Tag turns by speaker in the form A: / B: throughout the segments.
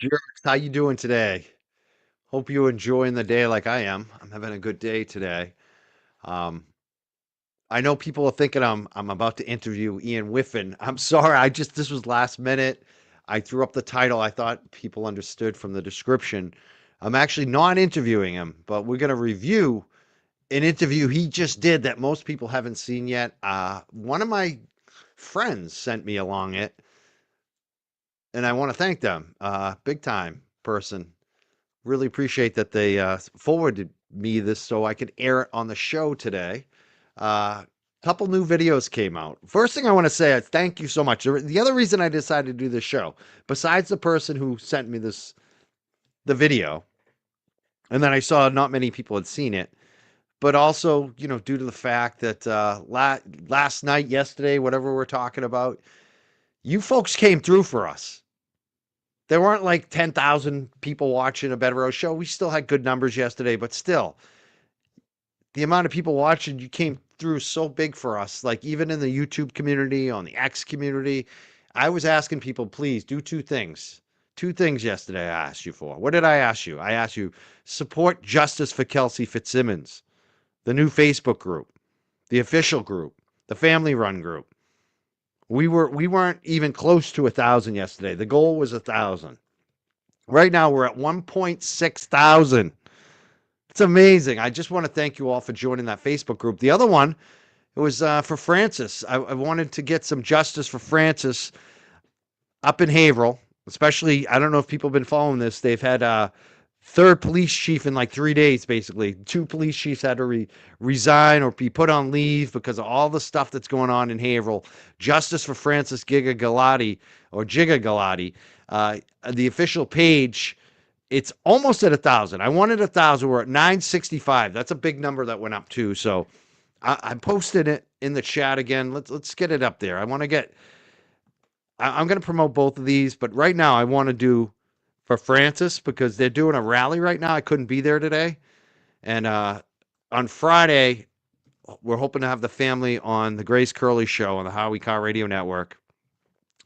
A: Jerks, how you doing today? Hope you're enjoying the day like I am. I'm having a good day today. Um, I know people are thinking I'm about to interview Ian Whiffin. I'm sorry, this was last minute. I threw up the title. I thought people understood from the description. I'm actually not interviewing him, but we're gonna review an interview he just did that most people haven't seen yet. One of my friends sent me along it, and I want to thank them. Big time person. Really appreciate that they forwarded me this so I could air it on the show today. Couple new videos came out. First thing I want to say is thank you so much. The other reason I decided to do this show, besides the person who sent me the video, and then I saw not many people had seen it, but also, due to the fact that last night, yesterday, whatever we're talking about, you folks came through for us. There weren't like 10,000 people watching a Bed Row show. We still had good numbers yesterday, but still, the amount of people watching you came through so big for us. Like even in the YouTube community, on the X community, I was asking people, please do two things. Two things yesterday I asked you for. What did I ask you? I asked you support justice for Kelsey Fitzsimmons, the new Facebook group, the official group, the family run group. We weren't even close to 1,000 yesterday. The goal was 1,000. Right now we're at 1.6 thousand. It's amazing. I just want to thank you all for joining that Facebook group. The other one, it was for Francis. I wanted to get some justice for Francis up in Haverhill, especially. I don't know if people have been following this. They've had a third police chief in like 3 days, basically. Two police chiefs had to resign or be put on leave because of all the stuff that's going on in Haverhill. Justice for Francis Giga Galati or Giga Galati. The official page, it's almost at 1,000. I wanted 1,000. We're at 965. That's a big number that went up too. So I posted it in the chat again. Let's get it up there. I want to get. I'm going to promote both of these, but right now I want to do for Francis because they're doing a rally right now. I couldn't be there today, and on Friday we're hoping to have the family on the Grace Curley show on the Howie Car Radio Network.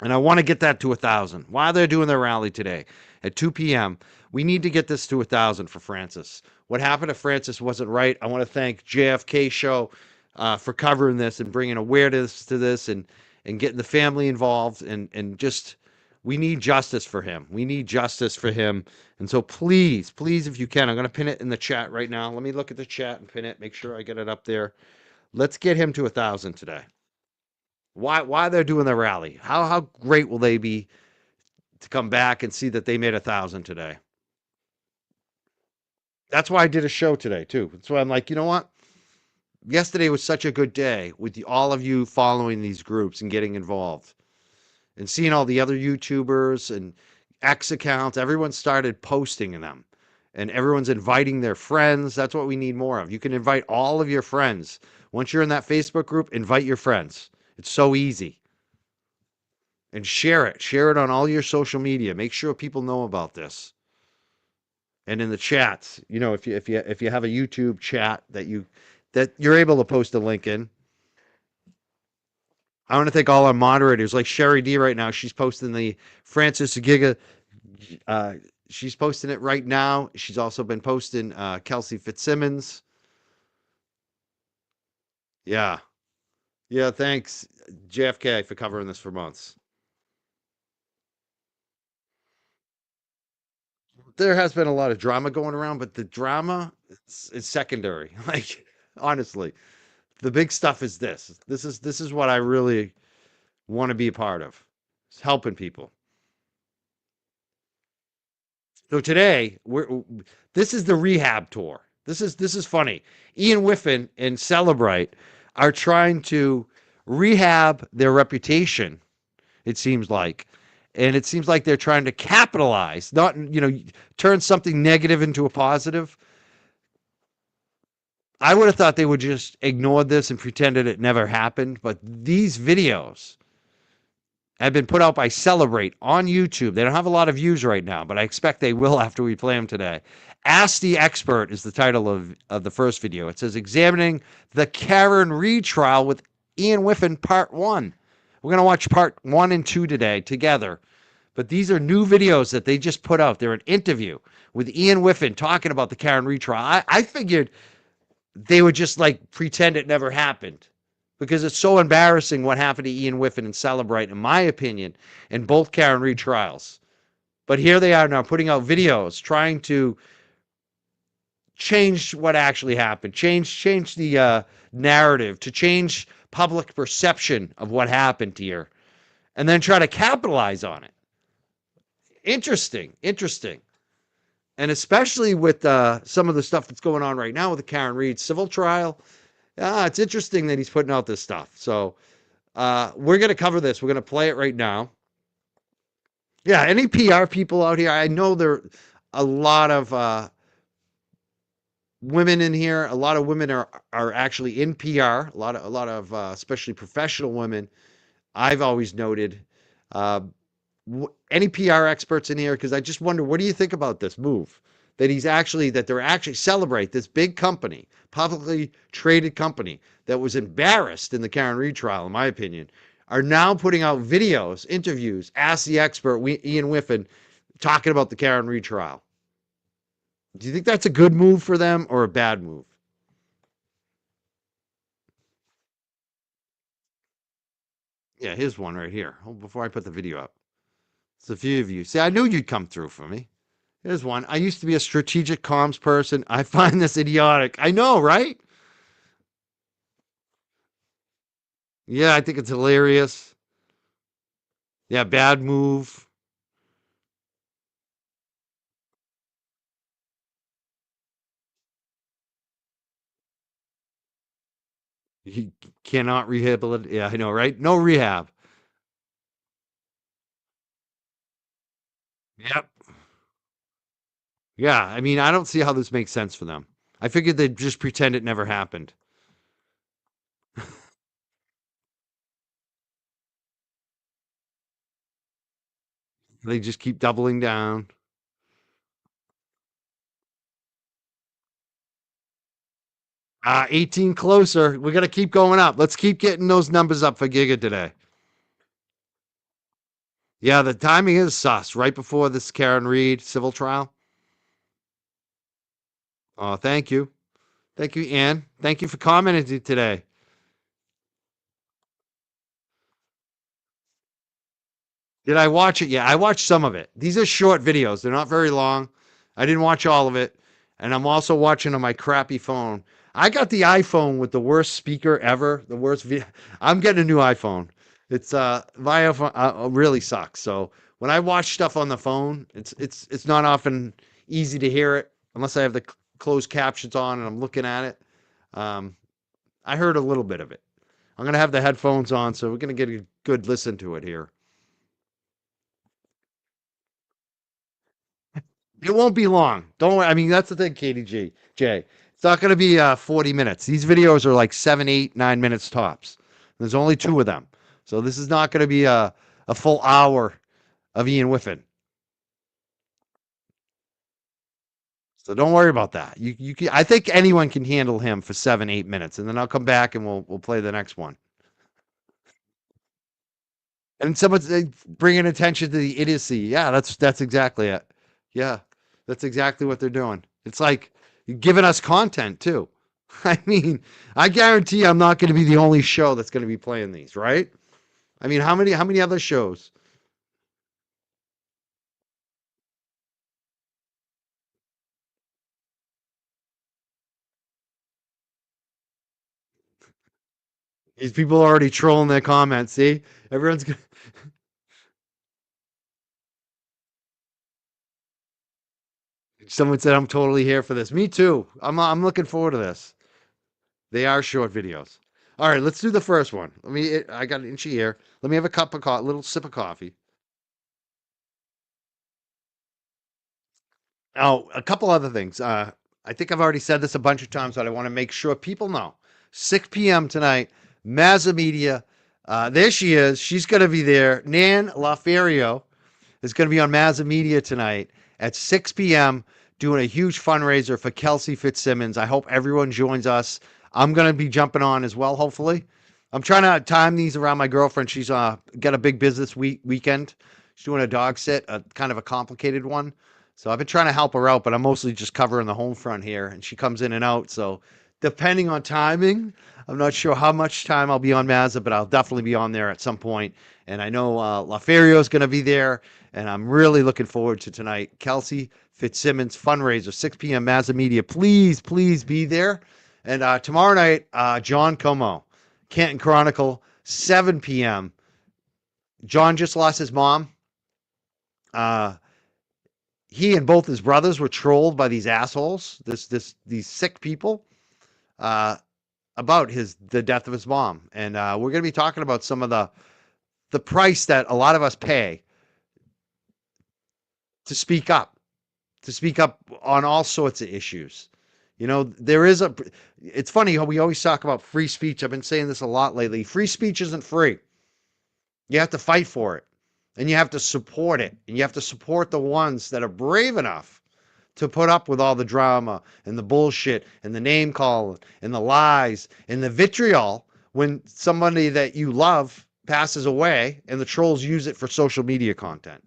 A: And I want to get that to 1,000. While they're doing their rally today at 2 p.m., we need to get this to 1,000 for Francis. What happened to Francis wasn't right. I want to thank JFK Show for covering this and bringing awareness to this and getting the family involved. And just, we need justice for him. We need justice for him. And so please, please, if you can, I'm going to pin it in the chat right now. Let me look at the chat and pin it, make sure I get it up there. Let's get him to 1,000 today. Why they're doing the rally? How great will they be to come back and see that they made 1,000 today? That's why I did a show today too. That's why I'm like, you know what? Yesterday was such a good day with all of you following these groups and getting involved and seeing all the other YouTubers and X accounts. Everyone started posting in them and everyone's inviting their friends. That's what we need more of. You can invite all of your friends. Once you're in that Facebook group, invite your friends. It's so easy. And share it. Share it on all your social media. Make sure people know about this. And in the chats, if you have a YouTube chat that you're able to post a link in. I want to thank all our moderators, like Sherry D right now. She's posting the Francis Giga. She's posting it right now. She's also been posting Kelsey Fitzsimmons. Yeah. Yeah, thanks, JFK, for covering this for months. There has been a lot of drama going around, but the drama is secondary. Like, honestly, the big stuff is this. This is what I really want to be a part of. It's helping people. So today, this is the rehab tour. This is funny. Ian Whiffin and Cellebrite are trying to rehab their reputation, it seems like. And it seems like they're trying to capitalize, not, turn something negative into a positive. I would have thought they would just ignore this and pretended it never happened. But these videos have been put out by Cellebrite on YouTube. They don't have a lot of views right now, but I expect they will after we play them today. Ask the Expert is the title of the first video. It says, examining the Karen Reed trial with Ian Whiffin, part 1. We're going to watch part 1 and 2 today together But these are new videos that they just put out. They're an interview with Ian Whiffin talking about the Karen retrial. I figured they would just like pretend it never happened because it's so embarrassing what happened to Ian Whiffin and Cellebrite, in my opinion, in both Karen retrials. But here they are now putting out videos trying to change what actually happened, change the narrative, to change public perception of what happened here, and then try to capitalize on it. Interesting, interesting. And especially with some of the stuff that's going on right now with the Karen Read civil trial, it's interesting that he's putting out this stuff. So we're going to cover this. We're going to play it right now. Yeah, any PR people out here? I know there are a lot of women in here. A lot of women are actually in PR. A lot of especially professional women. I've always noted. Any PR experts in here? Because I just wonder, what do you think about this move? That they're actually Cellebrite, this big company, publicly traded company that was embarrassed in the Karen Read trial, in my opinion, are now putting out videos, interviews, Ask the Expert, Ian Whiffin, talking about the Karen Read trial. Do you think that's a good move for them or a bad move? Yeah, here's one right here. Before I put the video up. It's a few of you. See, I knew you'd come through for me. Here's one. I used to be a strategic comms person. I find this idiotic. I know, right? Yeah, I think it's hilarious. Yeah, bad move. He cannot rehabilitate. Yeah, I know, right? No rehab. Yep. Yeah, I mean, I don't see how this makes sense for them. I figured they'd just pretend it never happened. They just keep doubling down. 18 closer. We got to keep going up. Let's keep getting those numbers up for Giga today. Yeah, the timing is sus. Right before this Karen Read civil trial. Oh, thank you. Thank you, Ann. Thank you for commenting today. Did I watch it? Yeah, I watched some of it. These are short videos. They're not very long. I didn't watch all of it. And I'm also watching on my crappy phone. I got the iPhone with the worst speaker ever. The worst video. I'm getting a new iPhone. It's my iPhone really sucks. So when I watch stuff on the phone, it's not often easy to hear it unless I have the closed captions on and I'm looking at it. Um, I heard a little bit of it. I'm gonna have the headphones on, so we're gonna get a good listen to it here. It won't be long. Don't worry. I mean, that's the thing, Katie G. Jay. It's not going to be 40 minutes. These videos are like 7, 8, 9 minutes tops. There's only two of them. So this is not going to be a full hour of Ian Whiffin. So don't worry about that. You can, I think anyone can handle him for 7, 8 minutes, and then I'll come back and we'll play the next one. And someone's bringing attention to the idiocy. Yeah, that's exactly it. Yeah, that's exactly what they're doing. It's like giving us content too. I mean, I guarantee I'm not going to be the only show that's going to be playing these, right? I mean, how many other shows? These people are already trolling their comments. See, everyone's. Someone said I'm totally here for this. Me too. I'm looking forward to this. They are short videos. All right, let's do the first one. I got an itchy ear. Let me have a cup of coffee, little sip of coffee. Oh, a couple other things. I think I've already said this a bunch of times, but I want to make sure people know. 6 p.m. tonight, Mazza Media. There she is. She's going to be there. Nan Laferio is going to be on Mazza Media tonight at 6 p.m. doing a huge fundraiser for Kelsey Fitzsimmons. I hope everyone joins us. I'm going to be jumping on as well, hopefully. I'm trying to time these around my girlfriend. She's got a big business weekend. She's doing a dog sit, a kind of a complicated one. So I've been trying to help her out, but I'm mostly just covering the home front here, and she comes in and out. So depending on timing, I'm not sure how much time I'll be on Mazza, but I'll definitely be on there at some point. And I know LaFerrio is going to be there, and I'm really looking forward to tonight. Kelsey Fitzsimmons fundraiser, 6 p.m. Mazza Media. Please, please be there. And tomorrow night, John Como, Canton Chronicle, 7 p.m. John just lost his mom. He and both his brothers were trolled by these assholes, these sick people, about the death of his mom. And we're going to be talking about some of the price that a lot of us pay to speak up on all sorts of issues. You know, it's funny how we always talk about free speech. I've been saying this a lot lately. Free speech isn't free. You have to fight for it, and you have to support it, and you have to support the ones that are brave enough to put up with all the drama and the bullshit and the name calling and the lies and the vitriol when somebody that you love passes away and the trolls use it for social media content.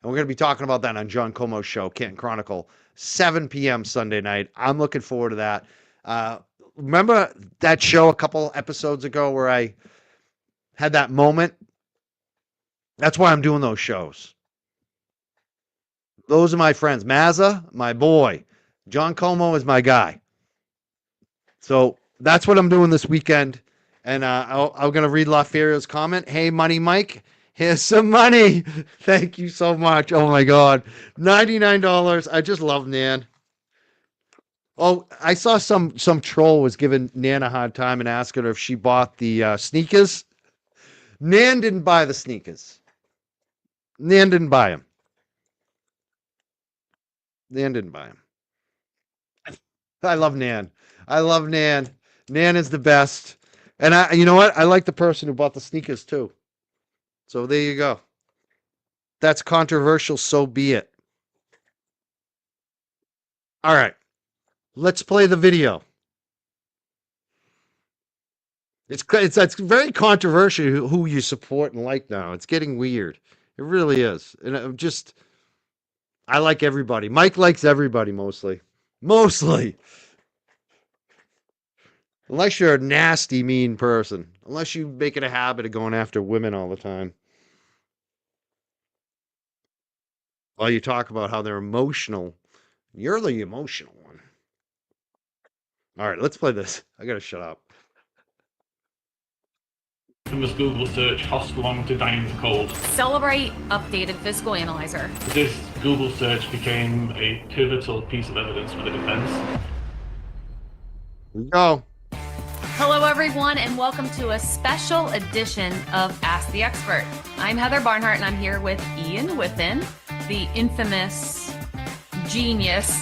A: And we're going to be talking about that on John Como's show, Canton Chronicle, 7 p.m. Sunday night. I'm looking forward to that. Remember that show a couple episodes ago where I had that moment? That's why I'm doing those shows. Those are my friends. Mazza, my boy. John Como is my guy. So that's what I'm doing this weekend. And I'm going to read LaFerrio's comment. Hey, Money Mike, here's some money. Thank you so much. Oh, my God. $99. I just love Nan. Oh, I saw some troll was giving Nan a hard time and asking her if she bought the sneakers. Nan didn't buy the sneakers. Nan didn't buy him. Nan didn't buy him. I love Nan. I love Nan. Nan is the best. And you know what? I like the person who bought the sneakers too. So there you go. That's controversial. So be it. All right. Let's play the video. It's very controversial who you support and like now. It's getting weird. It really is. And I like everybody. Mike likes everybody mostly. Mostly. Unless you're a nasty, mean person. Unless you make it a habit of going after women all the time. While you talk about how they're emotional. You're the emotional one. All right, let's play this. I gotta shut up.
B: Famous Google search, cost long to die in the cold.
C: Cellebrite updated fiscal analyzer.
B: This Google search became a pivotal piece of evidence for the defense.
A: Here we go.
C: Hello, everyone, and welcome to a special edition of Ask the Expert. I'm Heather Barnhart, and I'm here with Ian Whiffin, the infamous genius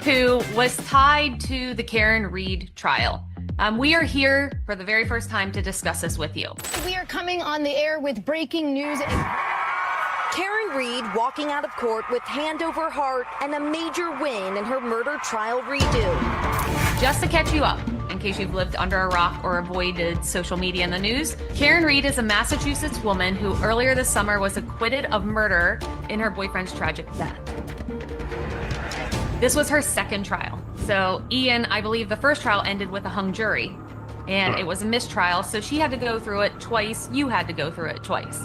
C: who was tied to the Karen Read trial. We are here for the very first time to discuss this with you.
D: We are coming on the air with breaking news.
E: Karen Read walking out of court with hand over heart and a major win in her murder trial redo.
C: Just to catch you up, in case you've lived under a rock or avoided social media in the news, Karen Read is a Massachusetts woman who earlier this summer was acquitted of murder in her boyfriend's tragic death. This was her second trial. So, Ian, I believe the first trial ended with a hung jury, and it was a mistrial, so she had to go through it twice. You had to go through it twice.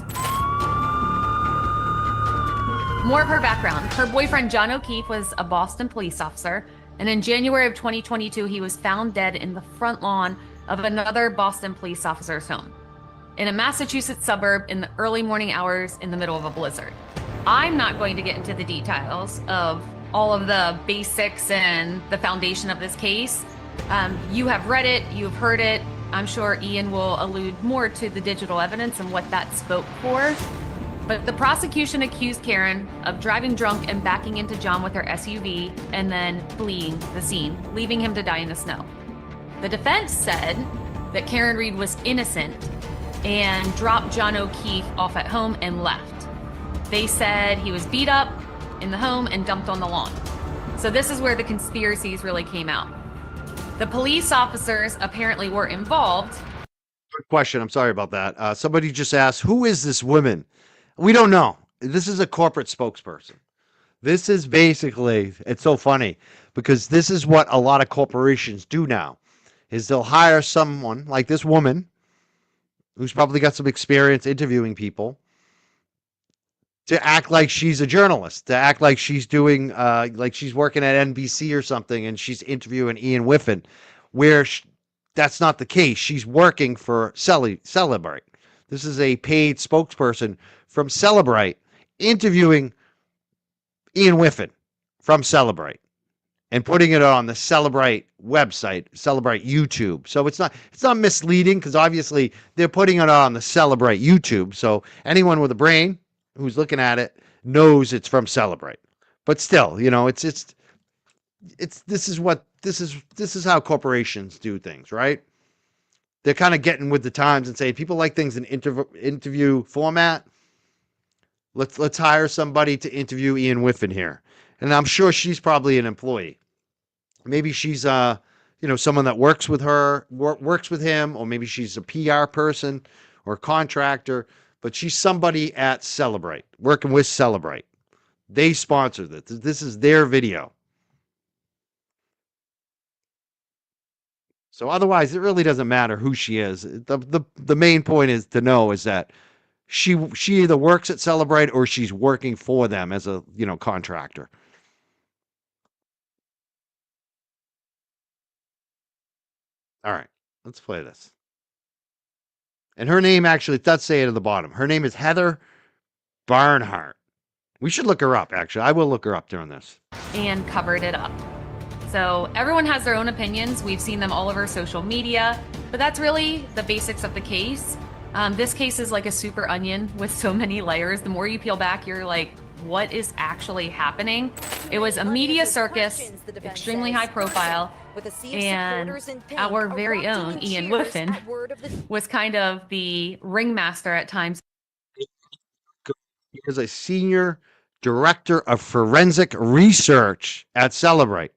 C: More of her background. Her boyfriend, John O'Keefe, was a Boston police officer, and in January of 2022, he was found dead in the front lawn of another Boston police officer's home in a Massachusetts suburb in the early morning hours in the middle of a blizzard. I'm not going to get into the details of all of the basics and the foundation of this case. You have read it, you've heard it. I'm sure Ian will allude more to the digital evidence and what that spoke for. But the prosecution accused Karen of driving drunk and backing into John with her SUV and then fleeing the scene, leaving him to die in the snow. The defense said that Karen Read was innocent and dropped John O'Keefe off at home and left. They said he was beat up in the home and dumped on the lawn. So this is where the conspiracies really came out. The police officers apparently were involved.
A: Good question. I'm sorry about that. Somebody just asked, who is this woman? We don't know. this is a corporate spokesperson. This is basically, it's so funny because this is what a lot of corporations do now is they'll hire someone like this woman who's probably got some experience interviewing people to act like she's a journalist, to act like she's doing, like she's working at NBC or something and she's interviewing Ian Whiffin, where that's not the case. She's working for Cellebrite. This is a paid spokesperson from Cellebrite interviewing Ian Whiffin from Cellebrite and putting it on the Cellebrite website, Cellebrite YouTube. So it's not misleading because obviously they're putting it on the Cellebrite YouTube. So anyone with a brain who's looking at it knows it's from Cellebrite. But still, you know, it's this is how corporations do things, right? They're kind of getting with the times and saying people like things in interview format. Let's hire somebody to interview Ian Whiffin here. And I'm sure she's probably an employee. Maybe she's someone that works with her, works with him, or maybe she's a PR person or contractor, but she's somebody at Cellebrite, working with Cellebrite. They sponsored this. This is their video. So otherwise, it really doesn't matter who she is. The main point is to know is that she either works at Cellebrite or she's working for them as a contractor. All right, let's play this. And her name actually, it does say it at the bottom. Her name is Heather Barnhart. We should look her up, actually. I will look her up during this.
C: And covered it up. So everyone has their own opinions. We've seen them all over social media, but that's really the basics of the case. This case is like a super onion with so many layers. The more you peel back, you're like, what is actually happening? It was a media circus, extremely high profile, and our very own Ian Whiffin was kind of the ringmaster at times.
A: He is a senior director of forensic research at Cellebrite.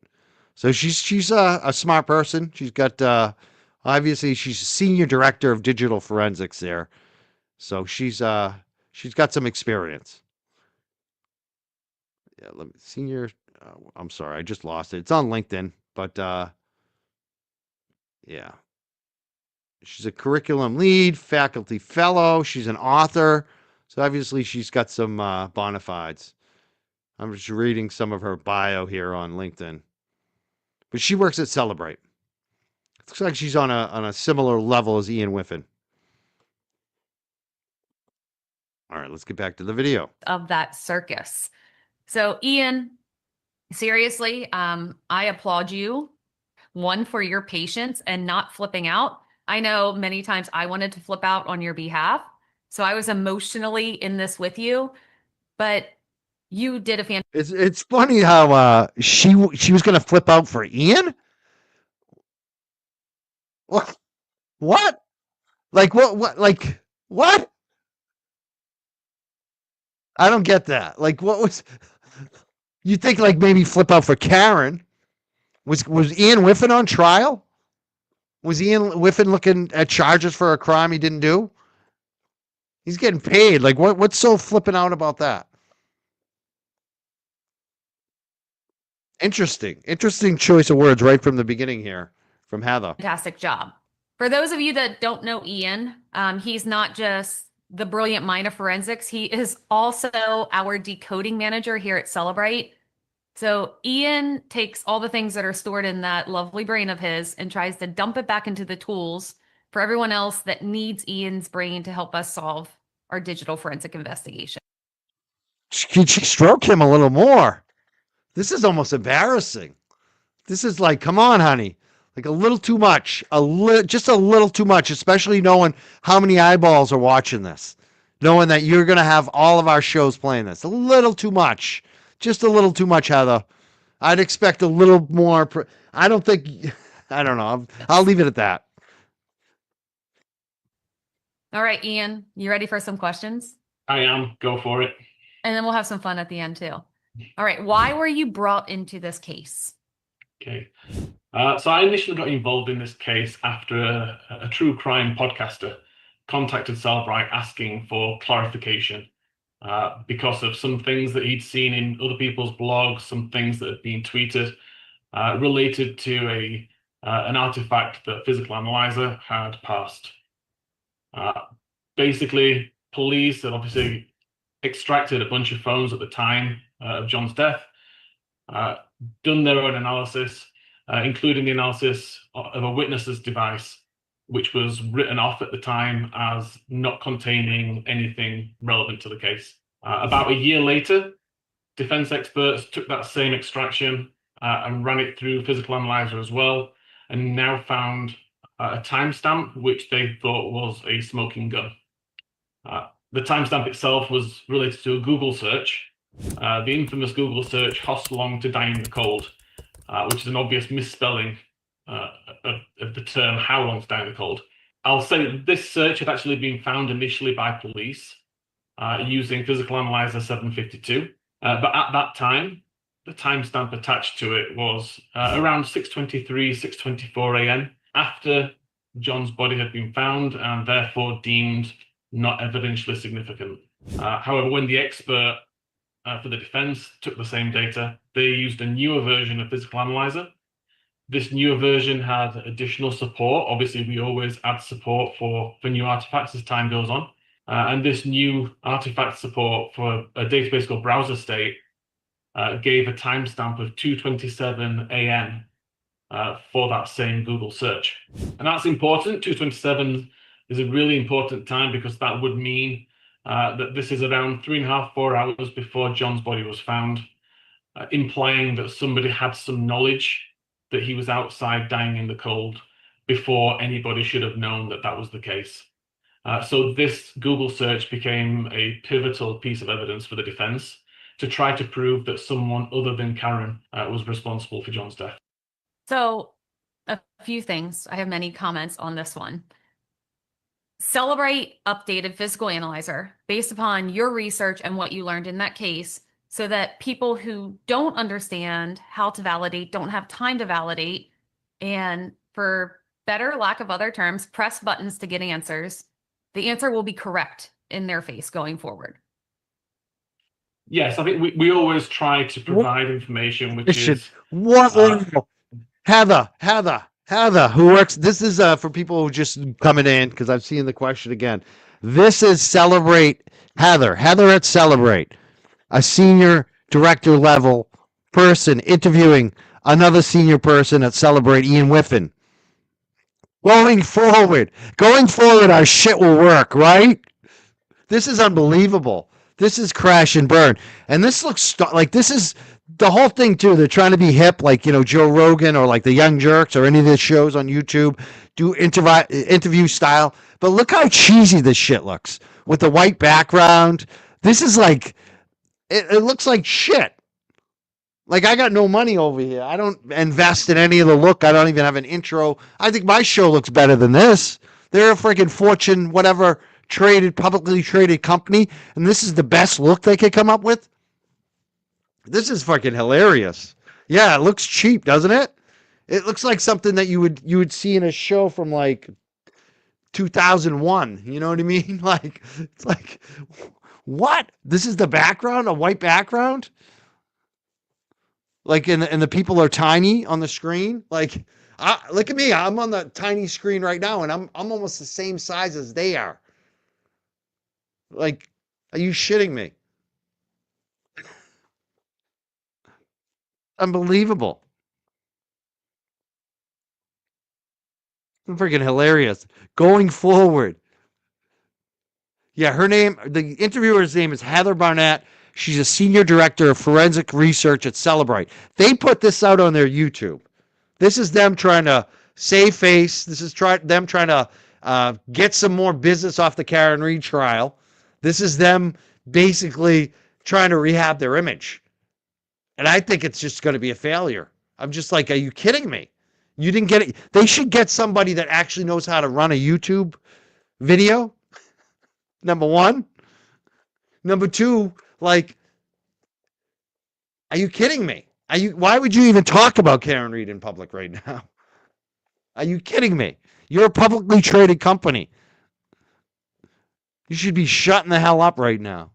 A: So she's a smart person. She's got obviously she's a senior director of digital forensics there. So she's got some experience. Yeah, senior. I'm sorry, I just lost it. It's on LinkedIn, but yeah, she's a curriculum lead, faculty fellow. She's an author, so obviously she's got some bona fides. I'm just reading some of her bio here on LinkedIn, but she works at Cellebrite. It looks like she's on a similar level as Ian Whiffin. All right, let's get back to the video
C: of that circus. So Ian, seriously, I applaud you, one, for your patience and not flipping out. I know many times I wanted to flip out on your behalf. So I was emotionally in this with you, but you did a fantastic.
A: It's funny how she was going to flip out for Ian. What? What? Like what? Like what? I don't get that. Like what was? You think like maybe flip out for Karen? Was Ian Whiffin on trial? Was Ian Whiffin looking at charges for a crime he didn't do? He's getting paid. Like what's so flipping out about that? Interesting choice of words right from the beginning here from Heather.
C: Fantastic job. For those of you that don't know Ian, he's not just the brilliant mind of forensics. He is also our decoding manager here at Cellebrite. So Ian takes all the things that are stored in that lovely brain of his and tries to dump it back into the tools for everyone else that needs Ian's brain to help us solve our digital forensic investigation.
A: Could she stroke him a little more? This is almost embarrassing. This is like, come on, honey. Like a little too much. Just a little too much, especially knowing how many eyeballs are watching this. Knowing that you're going to have all of our shows playing this. A little too much. Just a little too much, Heather. I'd expect a little more. I don't know. I'll leave it at that.
C: All right, Ian, you ready for some questions?
B: I am. Go for it.
C: And then we'll have some fun at the end too. All right. Why were you brought into this case?
B: Okay. So I initially got involved in this case after a true crime podcaster contacted Cellebrite asking for clarification because of some things that he'd seen in other people's blogs, some things that had been tweeted related to an artifact that Physical Analyzer had passed. Basically, police had obviously extracted a bunch of phones at the time of John's death, done their own analysis, including the analysis of a witness's device, which was written off at the time as not containing anything relevant to the case. About a year later, defense experts took that same extraction and ran it through Physical Analyzer as well, and now found a timestamp which they thought was a smoking gun. The timestamp itself was related to a Google search, the infamous Google search, "Hoss long to die in the cold," which is an obvious misspelling of the term "how long to die in the cold." I'll say that this search had actually been found initially by police using Physical Analyzer 752, but at that time, the timestamp attached to it was around 6:23, 6:24 a.m. after John's body had been found and therefore deemed not evidentially significant. However, when the expert for the defense took the same data, they used a newer version of Physical Analyzer. This newer version had additional support. Obviously, we always add support for new artifacts as time goes on. And this new artifact support for a database called Browser State gave a timestamp of 2:27 a.m. For that same Google search. And that's important. 2:27 is a really important time because that would mean that this is around 3.5, 4 hours before John's body was found, implying that somebody had some knowledge that he was outside dying in the cold before anybody should have known that that was the case. So this Google search became a pivotal piece of evidence for the defense to try to prove that someone other than Karen was responsible for John's death.
C: So a few things. I have many comments on this one. Cellebrite updated Physical Analyzer based upon your research and what you learned in that case so that people who don't understand how to validate, don't have time to validate, and for better lack of other terms, press buttons to get answers, the answer will be correct in their face going forward.
B: Yes, I think we always try to provide information which is...
A: Heather, who works, this is for people who just coming in, because I've seen the question again. This is Cellebrite Heather at Cellebrite, a senior director level person interviewing another senior person at Cellebrite, Ian Whiffin. Going forward, our shit will work, right? This is unbelievable. This is crash and burn. And this looks like this is the whole thing, too. They're trying to be hip, like, you know, Joe Rogan or like the Young Jerks or any of the shows on YouTube, do interview style. But look how cheesy this shit looks with the white background. This is like, it looks like shit. Like, I got no money over here. I don't invest in any of the look. I don't even have an intro. I think my show looks better than this. They're a freaking Fortune, whatever, publicly traded company, and this is the best look they could come up with. This is fucking hilarious. Yeah, it looks cheap, doesn't it? It looks like something that you would see in a show from like 2001. You know what I mean? Like, it's like, what? This is the background, a white background? Like, and the people are tiny on the screen. Like, look at me. I'm on the tiny screen right now, and I'm almost the same size as they are. Like, are you shitting me? Unbelievable. Freaking hilarious. Going forward. Yeah, her name, the interviewer's name is Heather Barnett. She's a senior director of forensic research at Cellebrite. They put this out on their YouTube. This is them trying to save face. This is them trying to get some more business off the Karen Read trial. This is them basically trying to rehab their image. And I think it's just going to be a failure. I'm just like, are you kidding me? You didn't get it. They should get somebody that actually knows how to run a YouTube video. Number one. Number two, like, are you kidding me? Why would you even talk about Karen Read in public right now? Are you kidding me? You're a publicly traded company. You should be shutting the hell up right now.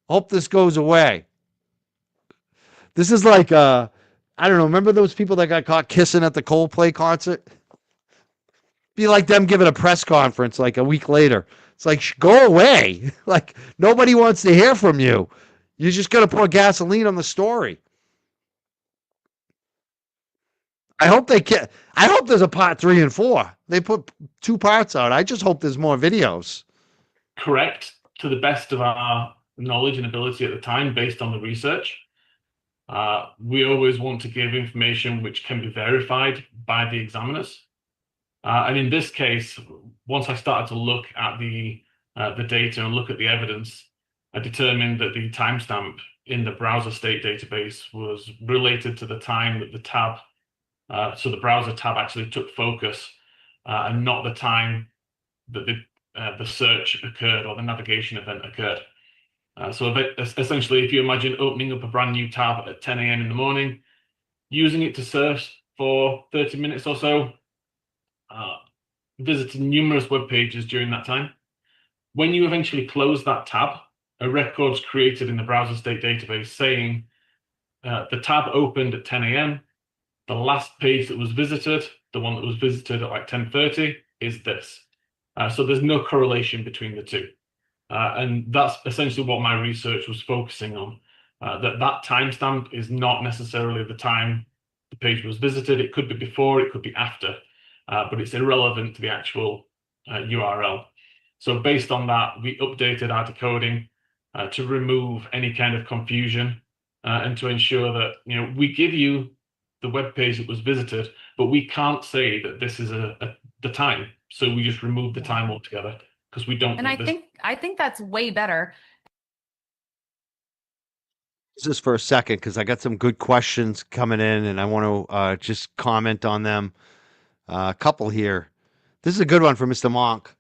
A: Hope this goes away. This is like, I don't know. Remember those people that got caught kissing at the Coldplay concert? Be like them giving a press conference like a week later. It's like, go away. Like, nobody wants to hear from you. You're just going to pour gasoline on the story. I hope there's a part 3 and 4. They put 2 parts out. I just hope there's more videos.
B: Correct, to the best of our knowledge and ability at the time, based on the research. We always want to give information which can be verified by the examiners. And in this case, once I started to look at the data and look at the evidence, I determined that the timestamp in the browser state database was related to the time that the tab, so the browser tab actually took focus, and not the time that the search occurred or the navigation event occurred. So essentially, if you imagine opening up a brand new tab at 10 a.m. in the morning, using it to search for 30 minutes or so, visiting numerous web pages during that time. When you eventually close that tab, a record's created in the browser state database saying the tab opened at 10 a.m. The last page that was visited, the one that was visited at like 10:30, is this. So there's no correlation between the two. And that's essentially what my research was focusing on, that timestamp is not necessarily the time the page was visited. It could be before, it could be after, but it's irrelevant to the actual URL. So based on that, we updated our decoding to remove any kind of confusion and to ensure that, we give you the web page that was visited, but we can't say that this is the time. So we just remove the time altogether because we don't.
C: And I think that's way better.
A: Just for a second, because I got some good questions coming in, and I want to just comment on them. A couple here. This is a good one for Mr. Monk.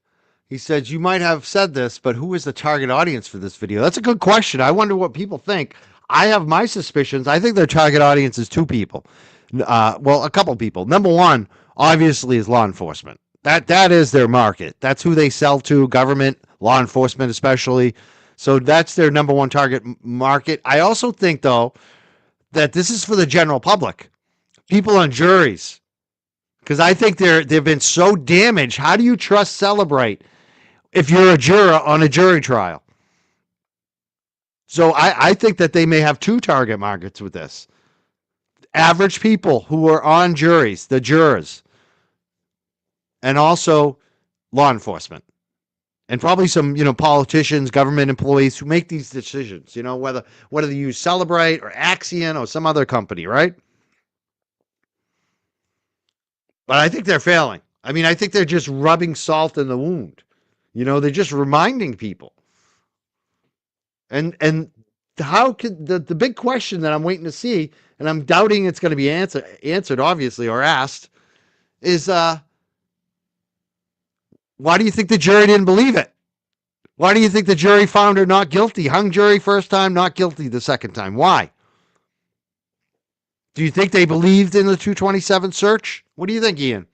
A: He says, you might have said this, but who is the target audience for this video? That's a good question. I wonder what people think. I have my suspicions. I think their target audience is 2 people. Well, a couple people. Number one, obviously, is law enforcement. That is their market. That's who they sell to, government, law enforcement especially. So that's their number one target market. I also think, though, that this is for the general public, people on juries, because I think they've been so damaged. How do you trust Cellebrite if you're a juror on a jury trial? So I think that they may have 2 target markets with this. Average people who are on juries, the jurors, and also law enforcement. And probably some, politicians, government employees who make these decisions, whether they use Cellebrite or Axion or some other company, right? But I think they're failing. I mean, I think they're just rubbing salt in the wound. They're just reminding people. And how could the big question that I'm waiting to see, and I'm doubting it's going to be answered, obviously, or asked, is why do you think the jury didn't believe it? Why do you think the jury found her not guilty? Hung jury first time, not guilty the second time. Why? Do you think they believed in the 227 search? What do you think, Ian?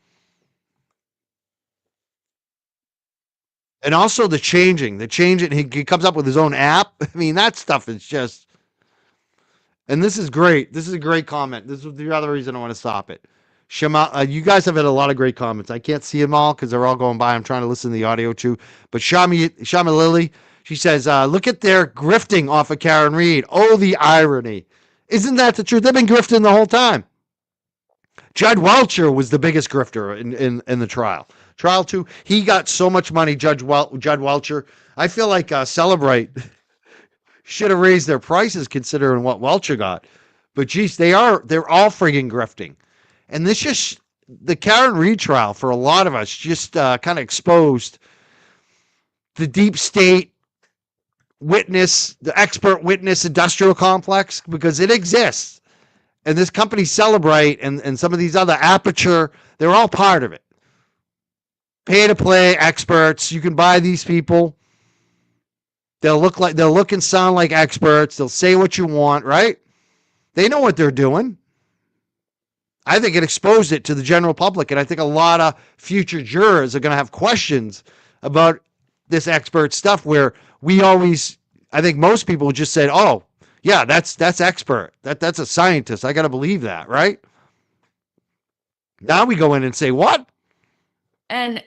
A: And also the changing, he comes up with his own app. I mean, that stuff is just, and this is great. This is a great comment. This is the other reason I want to stop it. Shama, you guys have had a lot of great comments. I can't see them all because they're all going by. I'm trying to listen to the audio too. But Shama Lily, she says, look at their grifting off of Karen Reed. Oh, the irony. Isn't that the truth? They've been grifting the whole time. Judd Welcher was the biggest grifter in the trial. Trial 2, he got so much money, Judd Welcher. I feel like Cellebrite should have raised their prices considering what Welcher got. But geez, they're all friggin' grifting. And the Karen Reed trial for a lot of us just kind of exposed the deep state witness, the expert witness industrial complex, because it exists. And this company Cellebrite and some of these other Aperture, they're all part of it. Pay to play experts. You can buy these people. They'll look and sound like experts. They'll say what you want, right? They know what they're doing. I think it exposed it to the general public, and I think a lot of future jurors are going to have questions about this expert stuff where we always I think most people just said, "Oh, yeah, that's expert. That's a scientist. I got to believe that, right?" Now we go in and say, "What?"
C: And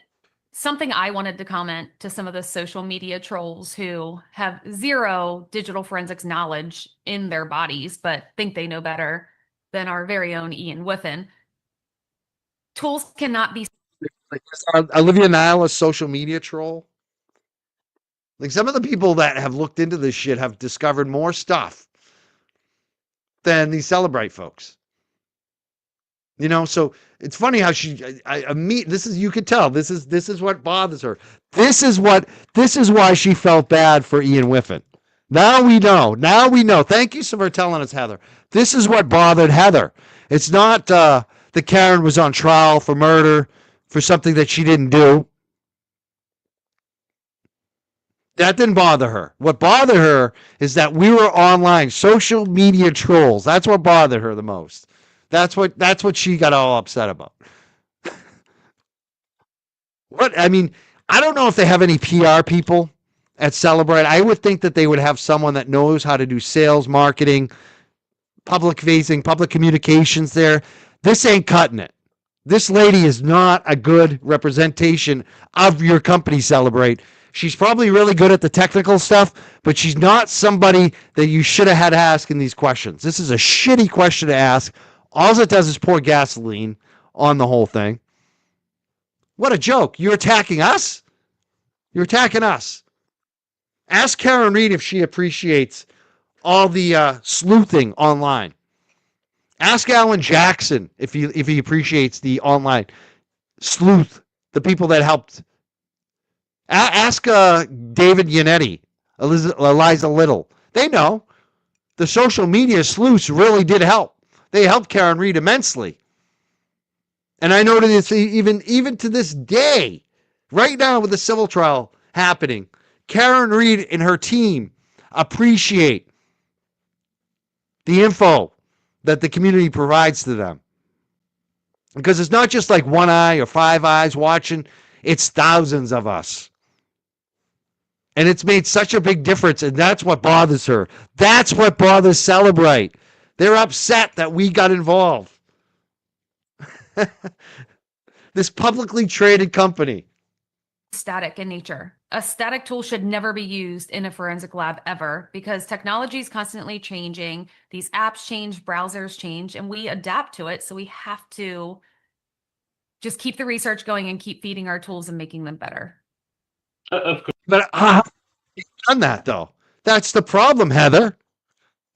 C: something I wanted to comment to some of the social media trolls who have zero digital forensics knowledge in their bodies, but think they know better than our very own Ian Whiffin. Tools cannot be.
A: Like Olivia Nile, a social media troll. Like some of the people that have looked into this shit have discovered more stuff than these Cellebrite folks. You know, so it's funny how this is, you could tell this is what bothers her. This is why she felt bad for Ian Whiffin. Now we know. Thank you for telling us, Heather. This is what bothered Heather. It's not that Karen was on trial for murder for something that she didn't do. That didn't bother her. What bothered her is that we were online, social media trolls. That's what bothered her the most. That's what she got all upset about. I don't know if they have any PR people at Cellebrite. I would think that they would have someone that knows how to do sales, marketing, public facing, public communications there. This ain't cutting it. This lady is not a good representation of your company, Cellebrite. She's probably really good at the technical stuff, but she's not somebody that you should have had asking these questions. This is a shitty question to ask. All it does is pour gasoline on the whole thing. What a joke. You're attacking us? You're attacking us. Ask Karen Reed if she appreciates all the sleuthing online. Ask Alan Jackson if he appreciates the online sleuth, the people that helped. Ask David Yannetti, Eliza Little. They know. The social media sleuths really did help. They helped Karen Reed immensely. And I know that it's even to this day, right now with the civil trial happening, Karen Reed and her team appreciate the info that the community provides to them. Because it's not just like one eye or five eyes watching, it's thousands of us. And it's made such a big difference, and that's what bothers her. That's what bothers Cellebrite. They're upset that we got involved. This publicly traded company.
C: Static in nature. A static tool should never be used in a forensic lab ever because technology is constantly changing. These apps change, browsers change, and we adapt to it. So we have to just keep the research going and keep feeding our tools and making them better.
B: Of course.
A: But how have you done that, though? That's the problem, Heather.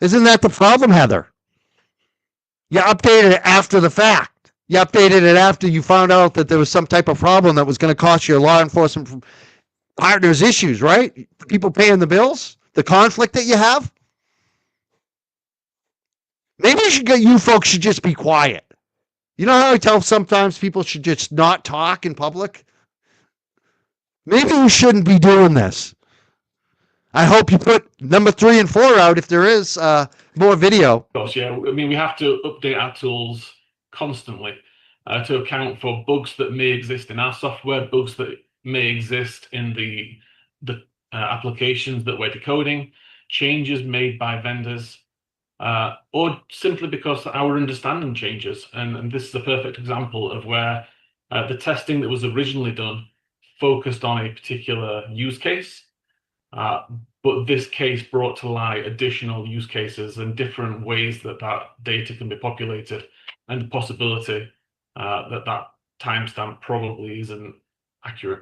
A: Isn't that the problem, Heather? You updated it after the fact. You updated it after you found out that there was some type of problem that was going to cost your law enforcement partners issues, right? The people paying the bills, the conflict that you have. Maybe you folks should just be quiet. You know how I tell sometimes people should just not talk in public? Maybe we shouldn't be doing this. I hope you put number 3 and 4 out if there is more video.
B: Of course, yeah. I mean, we have to update our tools constantly to account for bugs that may exist in our software, bugs that may exist in the applications that we're decoding, changes made by vendors, or simply because our understanding changes. And this is a perfect example of where the testing that was originally done focused on a particular use case, but this case brought to light additional use cases and different ways that data can be populated, and the possibility that timestamp probably isn't accurate.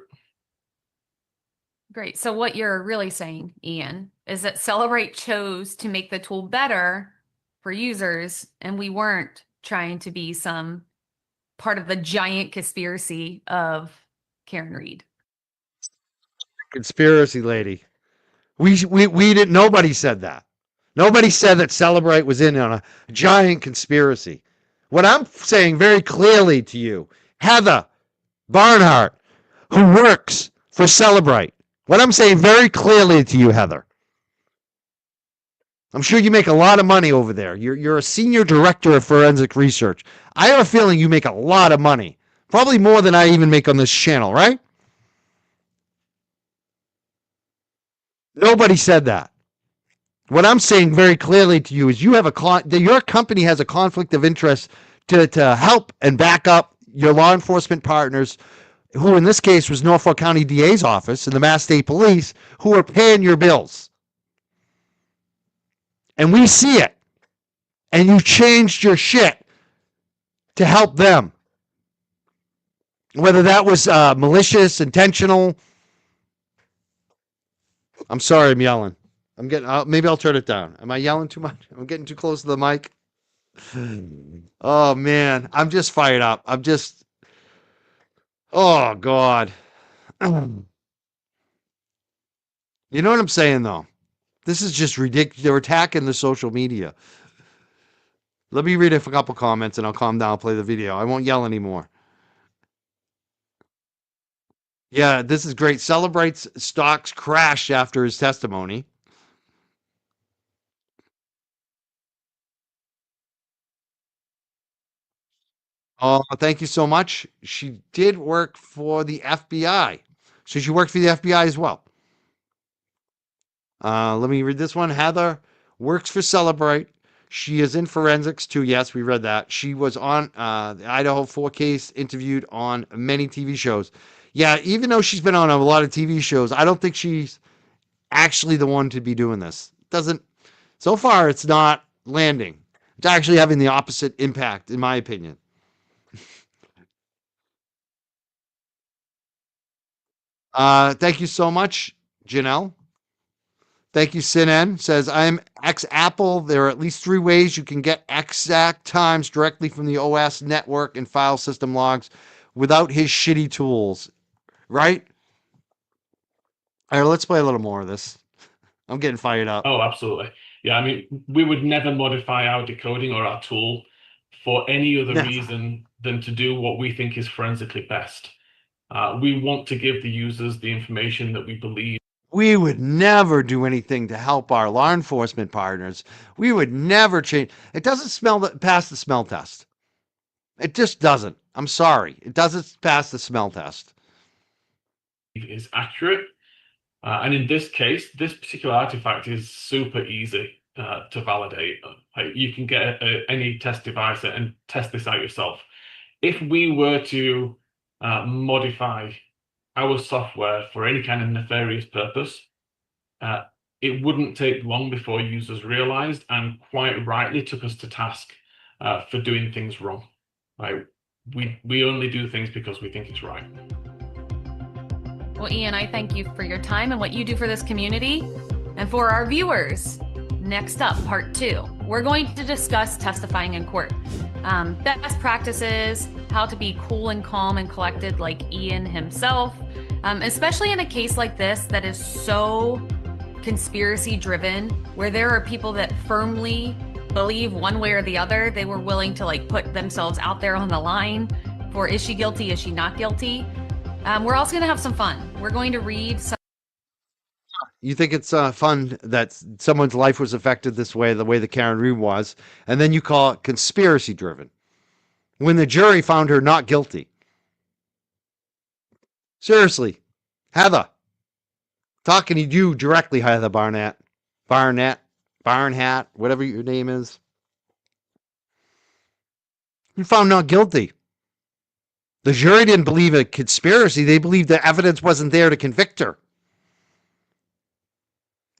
C: Great. So what you're really saying, Ian, is that Cellebrite chose to make the tool better for users, and we weren't trying to be some part of the giant conspiracy of Karen Reed.
A: Conspiracy lady. We didn't. Nobody said that. Nobody said that Cellebrite was in on a giant conspiracy. What I'm saying very clearly to you, Heather Barnhart, who works for Cellebrite, what I'm saying very clearly to you, Heather, I'm sure you make a lot of money over there. You're a senior director of forensic research. I have a feeling you make a lot of money, probably more than I even make on this channel, right? Nobody said that. What I'm saying very clearly to you is you have your company has a conflict of interest to help and back up your law enforcement partners, who in this case was Norfolk County DA's office and the Mass State Police, who are paying your bills. And we see it. And you changed your shit to help them. Whether that was malicious, intentional. I'm sorry, I'm yelling. Maybe I'll turn it down. Am I yelling too much? I'm getting too close to the mic. Oh man, I'm just fired up. Oh God. You know what I'm saying though? This is just ridiculous. They're attacking the social media. Let me read a couple comments and I'll calm down, play the video. I won't yell anymore. Yeah, this is great. Cellebrite's stocks crashed after his testimony. Oh, thank you so much. She did work for the FBI. So she worked for the FBI as well. Let me read this one. Heather works for Cellebrite. She is in forensics too. Yes, we read that. She was on the Idaho 4 case, interviewed on many TV shows. Yeah, even though she's been on a lot of TV shows, I don't think she's actually the one to be doing this. So far, it's not landing. It's actually having the opposite impact, in my opinion. Thank you so much, Janelle. Thank you, Sinen. Says, I'm ex-Apple. There are at least 3 ways you can get exact times directly from the OS network and file system logs without his shitty tools. Right? All right, let's play a little more of this. I'm getting fired up.
B: Oh, absolutely. Yeah, I mean, we would never modify our decoding or our tool for any other reason than to do what we think is forensically best. We want to give the users the information that we believe.
A: We would never do anything to help our law enforcement partners. We would never change. It doesn't pass the smell test. It just doesn't. I'm sorry. It doesn't pass the smell test.
B: Is accurate. And in this case, this particular artifact is super easy to validate. You can get any test device and test this out yourself. If we were to modify our software for any kind of nefarious purpose, it wouldn't take long before users realized and quite rightly took us to task for doing things wrong. Right? We only do things because we think it's right.
C: Well, Ian, I thank you for your time and what you do for this community. And for our viewers, next up, part 2, we're going to discuss testifying in court. Best practices, how to be cool and calm and collected like Ian himself, especially in a case like this that is so conspiracy driven, where there are people that firmly believe one way or the other. They were willing to put themselves out there on the line for, is she guilty, is she not guilty? We're also going to have some fun. We're going to read some.
A: You think it's fun that someone's life was affected this way, the way that Karen Reed was, and then you call it conspiracy driven when the jury found her not guilty. Seriously, Heather, talking to you directly, Heather Barnett, Barnhat, whatever your name is. You found not guilty. The jury didn't believe a conspiracy. They believed the evidence wasn't there to convict her.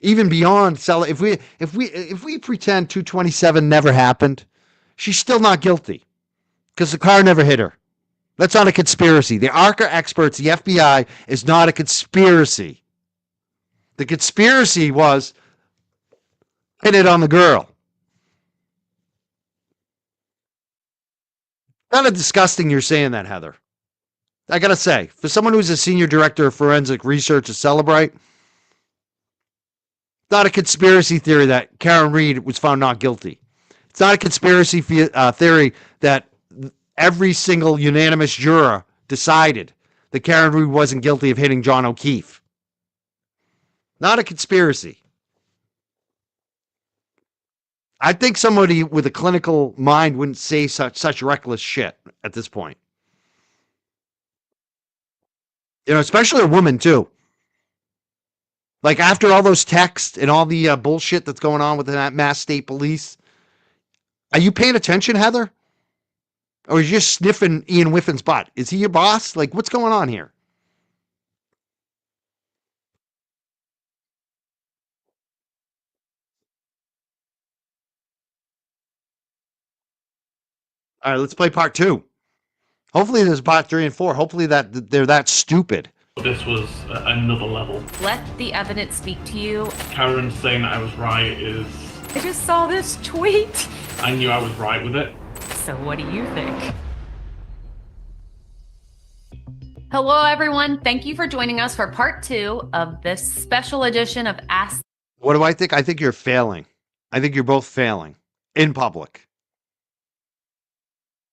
A: Even beyond if we pretend 227 never happened, she's still not guilty because the car never hit her. That's not a conspiracy. The ARCA experts, the FBI, is not a conspiracy. The conspiracy was hit it on the girl. Kind of disgusting you're saying that, Heather. I got to say, for someone who's a senior director of forensic research at Cellebrite, not a conspiracy theory that Karen Reed was found not guilty. It's not a conspiracy theory that every single unanimous juror decided that Karen Reed wasn't guilty of hitting John O'Keefe. Not a conspiracy. I think somebody with a clinical mind wouldn't say such reckless shit at this point. Especially a woman too. Like after all those texts and all the bullshit that's going on with the Mass State Police, are you paying attention, Heather? Or are you just sniffing Ian Whiffin's butt? Is he your boss? Like, what's going on here? All right, let's play part 2. Hopefully there's part 3 and 4. Hopefully that they're that stupid.
B: This was another level.
C: Let the evidence speak to you.
B: Karen saying that I was right is...
C: I just saw this tweet.
B: I knew I was right with it.
C: So what do you think? Hello, everyone. Thank you for joining us for part 2 of this special edition of Ask.
A: What do I think? I think you're failing. I think you're both failing in public.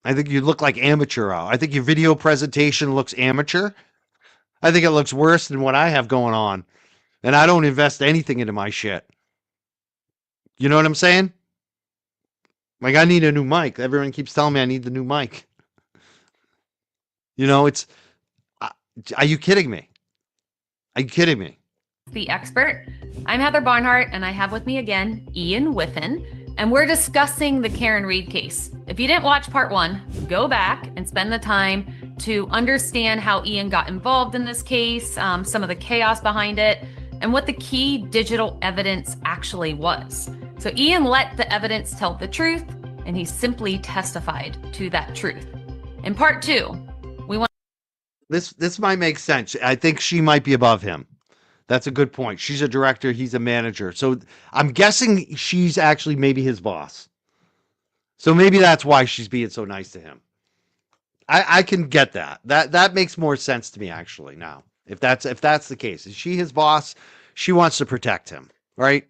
A: I think you look like amateur. I think your video presentation looks amateur. I think it looks worse than what I have going on. And I don't invest anything into my shit. You know what I'm saying? Like, I need a new mic. Everyone keeps telling me I need the new mic. You know, it's... Are you kidding me? Are you kidding me?
C: The expert. I'm Heather Barnhart, and I have with me again Ian Whiffin, and we're discussing the Karen Reed case. If you didn't watch part 1, go back and spend the time to understand how Ian got involved in this case, some of the chaos behind it, and what the key digital evidence actually was. So Ian let the evidence tell the truth, and he simply testified to that truth. In part 2, we want...
A: This might make sense. I think she might be above him. That's a good point. She's a director. He's a manager. So I'm guessing she's actually maybe his boss. So maybe that's why she's being so nice to him. I can get that. That makes more sense to me actually now. If that's the case, is she his boss? She wants to protect him, right?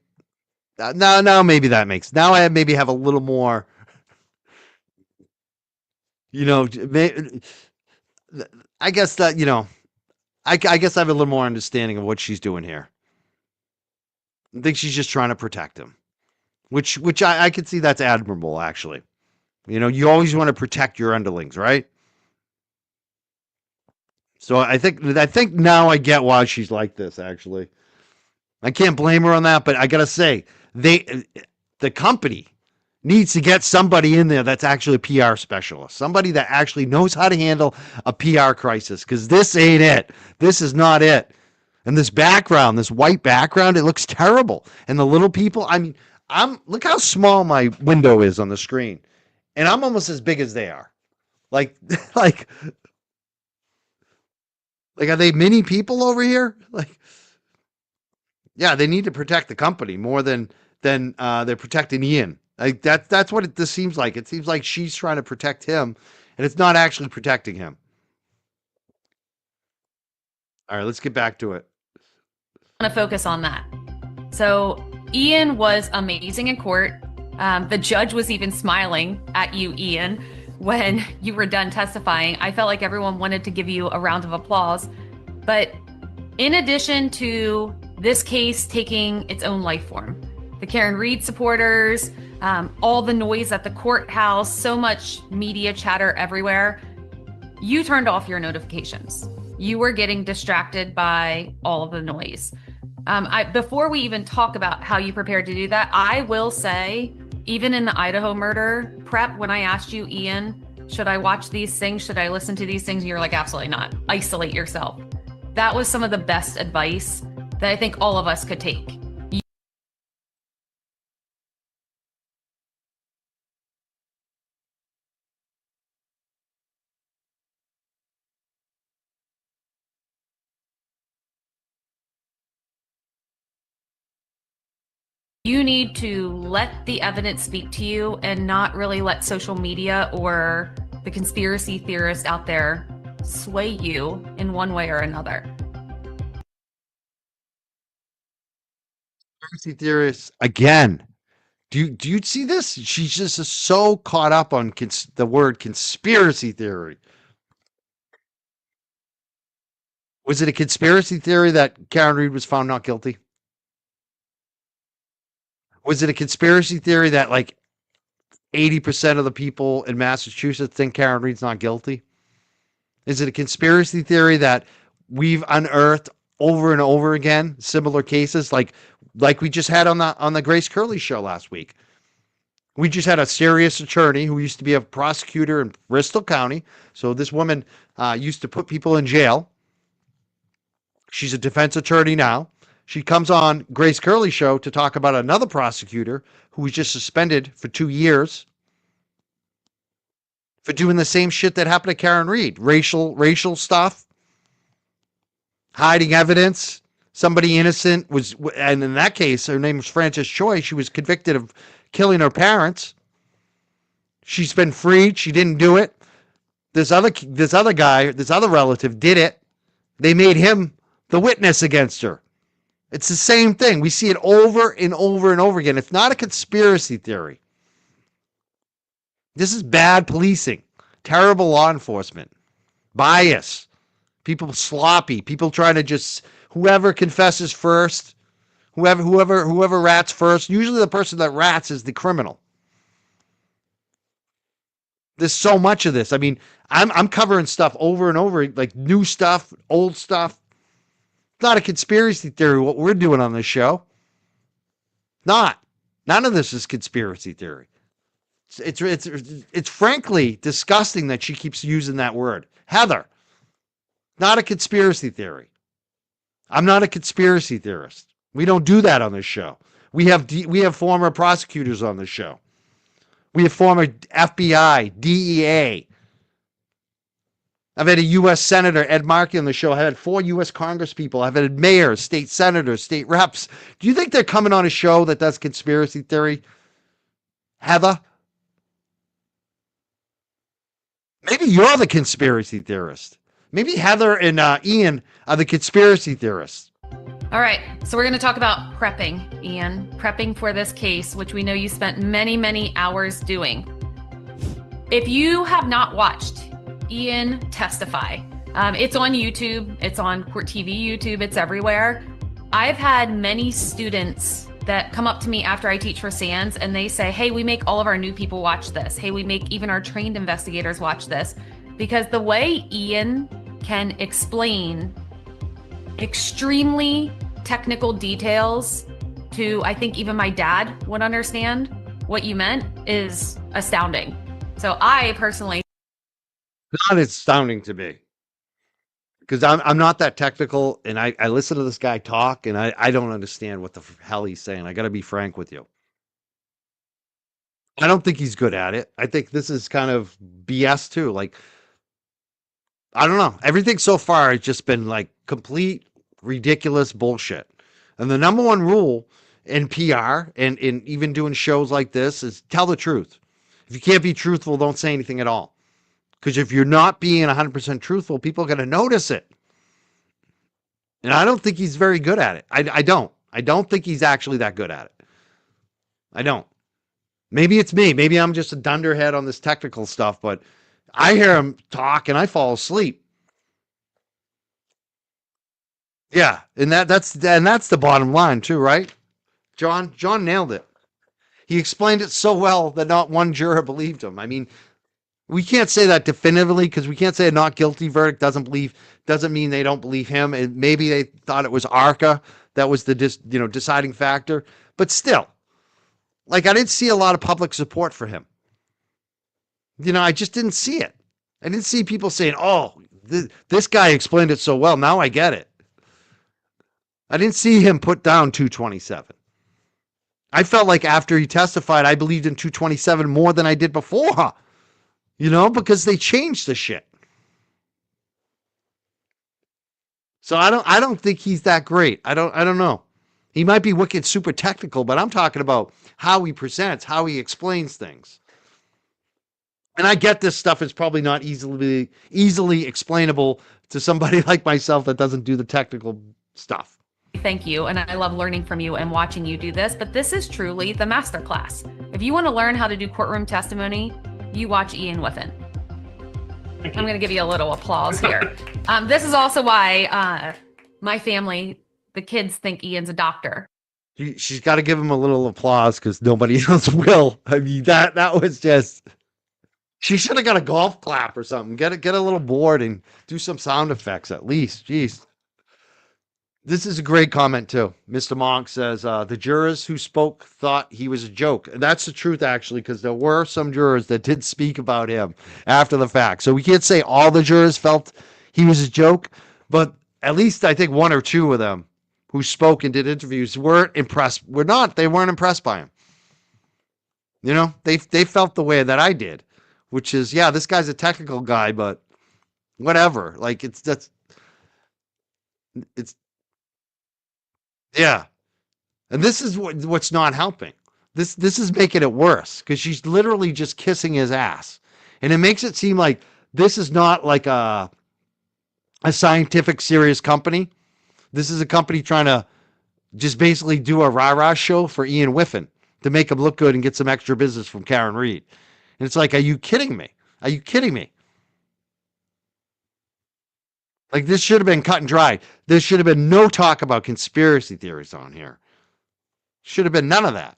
A: Now maybe that makes. Now I maybe have a little more. You know, I guess that, you know, I guess I have a little more understanding of what she's doing here. I think she's just trying to protect him, which I could see that's admirable, actually. You know, you always want to protect your underlings, right? So I think now I get why she's like this, actually. I can't blame her on that, but I got to say, the company needs to get somebody in there that's actually a PR specialist, somebody that actually knows how to handle a PR crisis, because this ain't it. This is not it. And this background, this white background, it looks terrible. And the little people, I mean, look how small my window is on the screen, and I'm almost as big as they are. Like, are they mini people over here? Like, yeah, they need to protect the company more than they're protecting Ian. Like that's what this seems like. It seems like she's trying to protect him, and it's not actually protecting him. All right, let's get back to it.
C: I want to focus on that. So Ian was amazing in court. The judge was even smiling at you, Ian, when you were done testifying. I felt like everyone wanted to give you a round of applause. But in addition to this case taking its own life form, the Karen Reed supporters, all the noise at the courthouse, so much media chatter everywhere, you turned off your notifications. You were getting distracted by all of the noise. Before we even talk about how you prepared to do that, I will say, even in the Idaho murder prep, when I asked you, Ian, should I watch these things? Should I listen to these things? You're like, absolutely not. Isolate yourself. That was some of the best advice that I think all of us could take. You need to let the evidence speak to you and not really let social media or the conspiracy theorists out there sway you in one way or another.
A: Conspiracy theorists again. Do you see this? She's just so caught up on the word conspiracy theory. Was it a conspiracy theory that Karen Reed was found not guilty? Was it a conspiracy theory that like 80% of the people in Massachusetts think Karen Reed's not guilty? Is it a conspiracy theory that we've unearthed over and over again, similar cases like we just had on the Grace Curley show last week. We just had a serious attorney who used to be a prosecutor in Bristol County. So this woman used to put people in jail. She's a defense attorney now. She comes on Grace Curley show to talk about another prosecutor who was just suspended for 2 years for doing the same shit that happened to Karen Reed. Racial stuff, hiding evidence. Somebody innocent was, and in that case, her name was Frances Choi. She was convicted of killing her parents. She's been freed. She didn't do it. This other guy, this other relative did it. They made him the witness against her. It's the same thing. We see it over and over and over again. It's not a conspiracy theory. This is bad policing, terrible law enforcement, bias, people sloppy, people trying to just, whoever confesses first, whoever rats first. Usually the person that rats is the criminal. There's so much of this. I mean, I'm covering stuff over and over, like new stuff, old stuff. It's not a conspiracy theory what we're doing on this show. Not. None of this is conspiracy theory. It's frankly disgusting that she keeps using that word. Heather, not a conspiracy theory. I'm not a conspiracy theorist. We don't do that on this show. We have former prosecutors on this show. We have former FBI, DEA. I've had a U.S. Senator, Ed Markey, on the show. I've had 4 U.S. Congresspeople. I've had mayors, state senators, state reps. Do you think they're coming on a show that does conspiracy theory? Heather? Maybe you're the conspiracy theorist. Maybe Heather and Ian are the conspiracy theorists.
C: All right, so we're going to talk about prepping, Ian. Prepping for this case, which we know you spent many, many hours doing. If you have not watched Ian testify, it's on YouTube, it's on Court TV YouTube, it's everywhere. I've had many students that come up to me after I teach for SANS and they say, hey, we make all of our new people watch this. Hey, we make even our trained investigators watch this. Because the way Ian can explain extremely technical details to, I think even my dad would understand what you meant, is astounding. So I personally...
A: Not astounding to me. Because I'm not that technical, and I listen to this guy talk, and I don't understand what the hell he's saying. I got to be frank with you. I don't think he's good at it. I think this is kind of BS too. Like, I don't know. Everything so far has just been like complete ridiculous bullshit. And the number one rule in PR and in even doing shows like this is tell the truth. If you can't be truthful, don't say anything at all. Because if you're not being 100% truthful, people are going to notice it. And I don't think he's very good at it. I don't. I don't think he's actually that good at it. I don't. Maybe it's me. Maybe I'm just a dunderhead on this technical stuff, but I hear him talk and I fall asleep. Yeah, and that's the bottom line too, right? John nailed it. He explained it so well that not one juror believed him. I mean, we can't say that definitively because we can't say a not guilty verdict doesn't mean they don't believe him. And maybe they thought it was ARCA that was the deciding factor. But still, like, I didn't see a lot of public support for him. I just didn't see it. I didn't see people saying, "Oh, this guy explained it so well. Now I get it." I didn't see him put down 227. I felt like after he testified, I believed in 227 more than I did before. Because they changed the shit. So I don't think he's that great. I don't know. He might be wicked super technical, but I'm talking about how he presents, how he explains things. And I get this stuff is probably not easily explainable to somebody like myself that doesn't do the technical stuff.
C: Thank you, and I love learning from you and watching you do this, but this is truly the masterclass. If you want to learn how to do courtroom testimony, you watch Ian Whiffin. I'm going to give you a little applause here. This is also why my family, the kids, think Ian's a doctor.
A: She's got to give him a little applause because nobody else will. I mean, that was just... She should have got a golf clap or something. Get a little board and do some sound effects at least. Jeez. This is a great comment too. Mr. Monk says the jurors who spoke thought he was a joke. And that's the truth, actually, because there were some jurors that did speak about him after the fact. So we can't say all the jurors felt he was a joke, but at least I think one or two of them who spoke and did interviews weren't impressed. They weren't impressed by him. You know, they felt the way that I did, which is, yeah, this guy's a technical guy, but whatever. Like it's yeah. And this is what's not helping. This is making it worse because she's literally just kissing his ass, and it makes it seem like this is not like a scientific serious company. This is a company trying to just basically do a rah-rah show for Ian Whiffin to make him look good and get some extra business from Karen Reed. And it's like, are you kidding me? Are you kidding me? Like, this should have been cut and dry. There should have been no talk about conspiracy theories on here. Should have been none of that.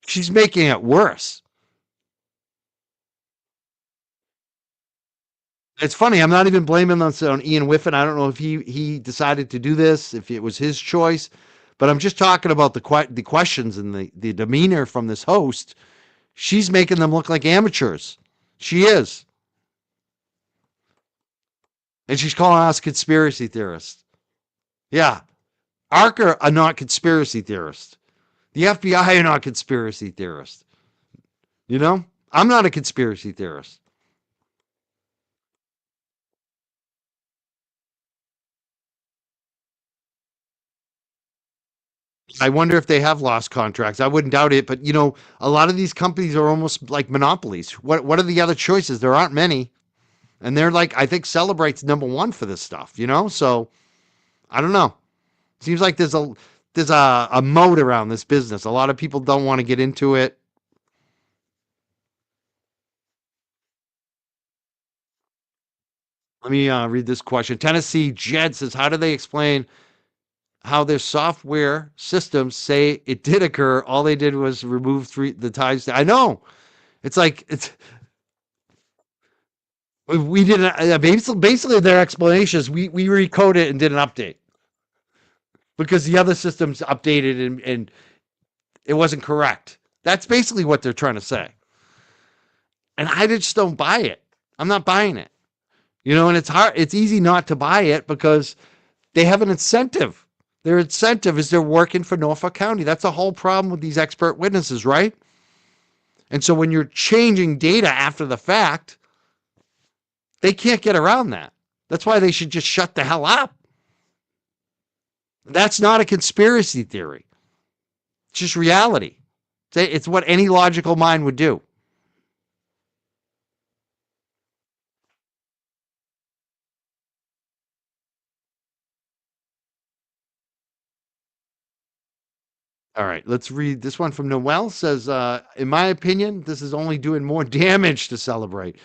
A: She's making it worse. It's funny. I'm not even blaming on Ian Whiffin. I don't know if he decided to do this, if it was his choice, but I'm just talking about the questions and the demeanor from this host. She's making them look like amateurs. She is. And she's calling us conspiracy theorists. Yeah. ARCA are not conspiracy theorists. The FBI are not conspiracy theorists. You know? I'm not a conspiracy theorist. I wonder if they have lost contracts. I wouldn't doubt it, but you know, a lot of these companies are almost like monopolies. What are the other choices? There aren't many. And they're like, I think Cellebrite's number one for this stuff, you know? So I don't know. Seems like there's a moat around this business. A lot of people don't want to get into it. Let me read this question. Tennessee Jed says, how do they explain how their software systems say it did occur? All they did was remove the ties. I know. It's like, we didn't, basically their explanation is we recoded it and did an update. Because the other systems updated and it wasn't correct. That's basically what they're trying to say. And I just don't buy it. I'm not buying it. You know, and it's hard. It's easy not to buy it because they have an incentive. Their incentive is they're working for Norfolk County. That's the whole problem with these expert witnesses, right? And so when you're changing data after the fact, they can't get around that. That's why they should just shut the hell up. That's not a conspiracy theory. It's just reality. It's what any logical mind would do. All right, let's read this one from Noel. Says, in my opinion, this is only doing more damage to Cellebrite.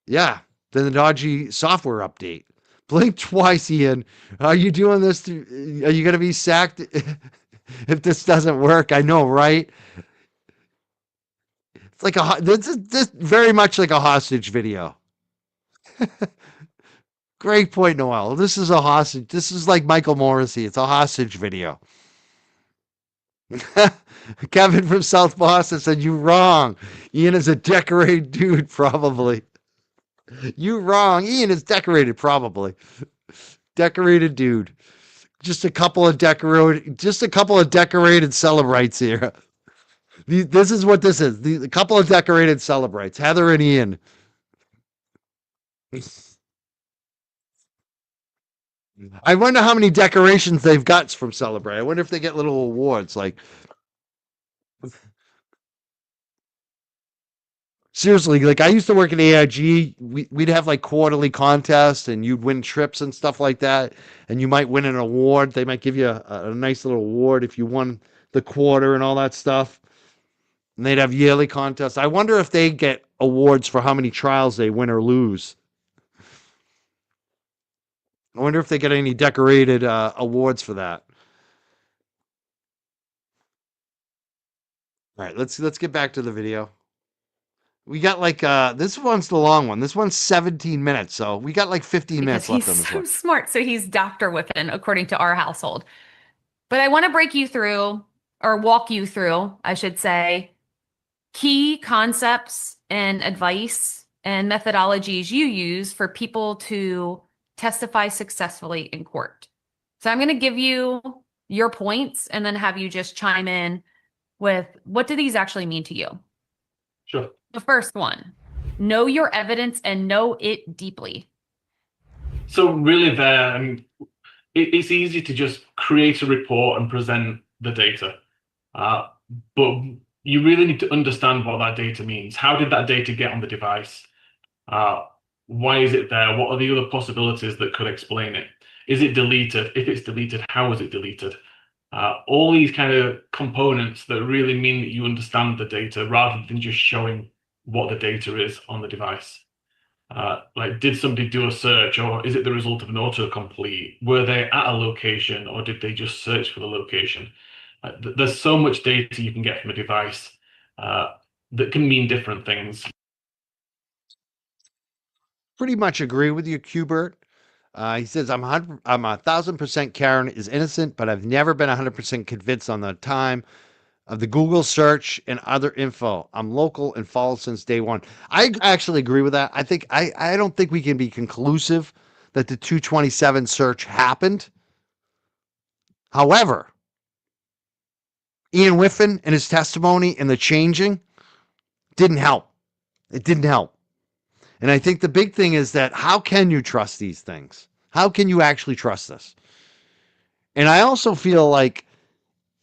A: Yeah, than the dodgy software update. Blink twice, Ian. Are you doing this? Are you going to be sacked if this doesn't work? I know, right? It's like this very much like a hostage video. Great point, Noel. This is a hostage. This is like Michael Morrissey. It's a hostage video. Kevin from South Boston said, you wrong. Ian is a decorated dude, probably. You wrong. Ian is decorated, probably. Decorated dude. Just a couple of decorated Cellebrites here. This is what this is. A couple of decorated Cellebrites. Heather and Ian. I wonder how many decorations they've got from Cellebrite. I wonder if they get little awards. Like, seriously, like I used to work at AIG. We'd have like quarterly contests, and you'd win trips and stuff like that. And you might win an award. They might give you a nice little award if you won the quarter and all that stuff. And they'd have yearly contests. I wonder if they get awards for how many trials they win or lose. I wonder if they get any decorated awards for that. All right, let's get back to the video. We got like this one's the long one. This one's 17 minutes, so we got like 15
C: Because
A: minutes left
C: he's
A: on this
C: so
A: one.
C: smart. So he's Dr. Whiffin, according to our household. But I want to break you through, or walk you through, I should say, key concepts and advice and methodologies you use for people to testify successfully in court. So I'm going to give you your points and then have you just chime in with what do these actually mean to you?
B: Sure.
C: The first one, know your evidence and know it deeply.
B: So really it's easy to just create a report and present the data. But you really need to understand what that data means. How did that data get on the device? Why is it there? What are the other possibilities that could explain it? Is it deleted? If it's deleted, how was it deleted? All these kind of components that really mean that you understand the data rather than just showing what the data is on the device. Like, did somebody do a search, or is it the result of an autocomplete? Were they at a location, or did they just search for the location? There's so much data you can get from a device that can mean different things.
A: Pretty much agree with you, Qbert. He says, I'm 1,000% Karen is innocent, but I've never been 100% convinced on the time of the Google search and other info. I'm local and follow since day one. I actually agree with that. I don't think we can be conclusive that the 227 search happened. However, Ian Whiffin and his testimony and the changing didn't help. It didn't help. And I think the big thing is that how can you trust these things? How can you actually trust this? And I also feel like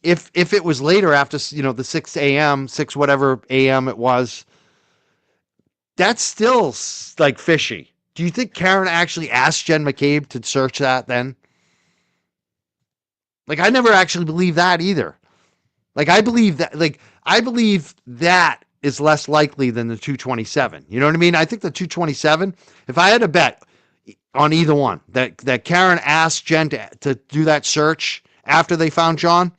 A: if it was later after, the 6 a.m., 6 whatever a.m. it was, that's still like fishy. Do you think Karen actually asked Jen McCabe to search that then? Like, I never actually believed that either. I believe that is less likely than the 227. You know what I mean? I think the 227, if I had to bet on either one, that Karen asked Jen to do that search after they found John,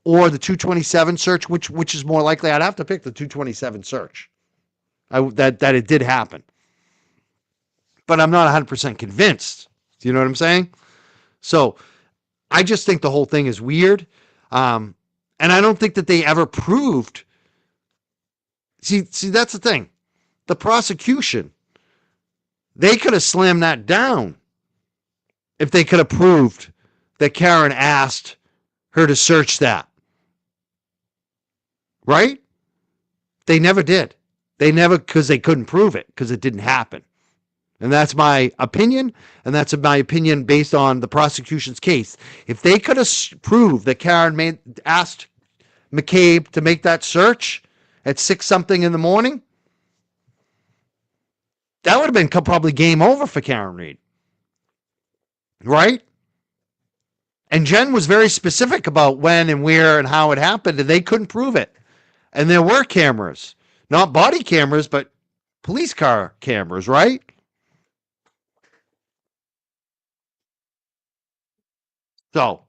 A: or the 227 search, which is more likely, I'd have to pick the 227 search. That it did happen. But I'm not 100% convinced. Do you know what I'm saying? So I just think the whole thing is weird. And I don't think that they ever proved. See, that's the thing. The prosecution, they could have slammed that down if they could have proved that Karen asked her to search that. Right? They never did. They never, because they couldn't prove it, because it didn't happen. And that's my opinion, and that's my opinion based on the prosecution's case. If they could have proved that Karen asked McCabe to make that search at 6-something in the morning, that would have been probably game over for Karen Reed. Right? And Jen was very specific about when and where and how it happened, and they couldn't prove it. And there were cameras, not body cameras, but police car cameras, right? So,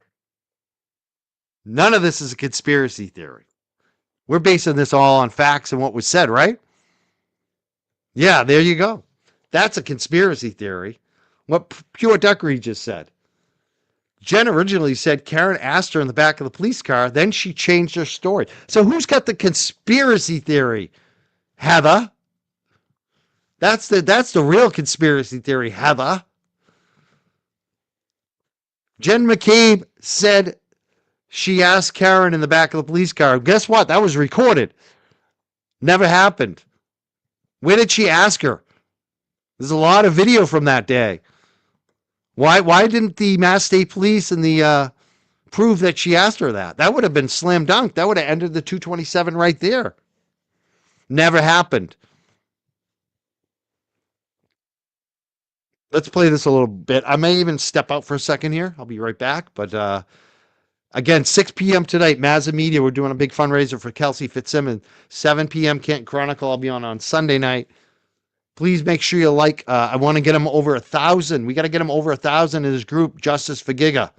A: none of this is a conspiracy theory. We're basing this all on facts and what was said, right? Yeah, there you go. That's a conspiracy theory. What Pure Duckery just said. Jen originally said Karen asked her in the back of the police car, then she changed her story. So who's got the conspiracy theory? Heather. That's the real conspiracy theory, Heather. Jen McCabe said she asked Karen in the back of the police car. Guess what? That was recorded. Never happened. Where did she ask her? There's a lot of video from that day. Why didn't the Mass State Police and the prove that she asked her that? That would have been slam dunk. That would have ended the 227 right there. Never happened. Let's play this a little bit. I may even step out for a second here. I'll be right back. But again, 6 p.m. tonight, Mazza Media. We're doing a big fundraiser for Kelsey Fitzsimmons. 7 p.m. Canton Chronicle. I'll be on Sunday night. Please make sure you like. I want to get him over 1,000. We got to get him over 1,000 in his group, Justice for Giga.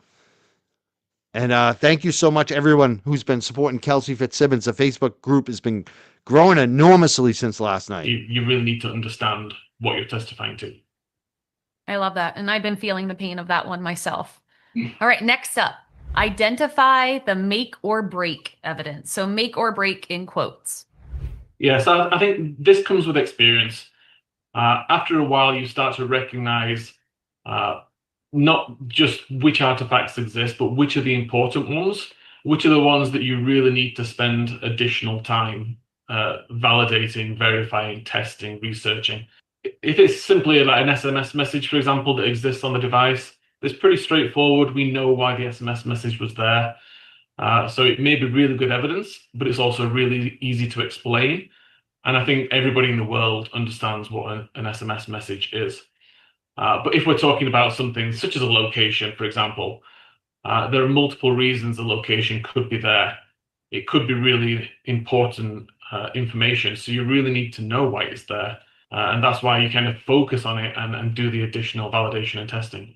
A: And thank you so much, everyone who's been supporting Kelsey Fitzsimmons. The Facebook group has been growing enormously since last night.
B: You really need to understand what you're testifying to.
C: I love that. And I've been feeling the pain of that one myself. All right, next up, identify the make or break evidence. So make or break in quotes.
B: Yes, I think this comes with experience. After a while, you start to recognize not just which artifacts exist, but which are the important ones, which are the ones that you really need to spend additional time validating, verifying, testing, researching. If it's simply like an SMS message, for example, that exists on the device, it's pretty straightforward. We know why the SMS message was there. So it may be really good evidence, but it's also really easy to explain. And I think everybody in the world understands what an SMS message is. But if we're talking about something such as a location, for example, there are multiple reasons the location could be there. It could be really important information. So you really need to know why it's there. And that's why you kind of focus on it and do the additional validation and testing.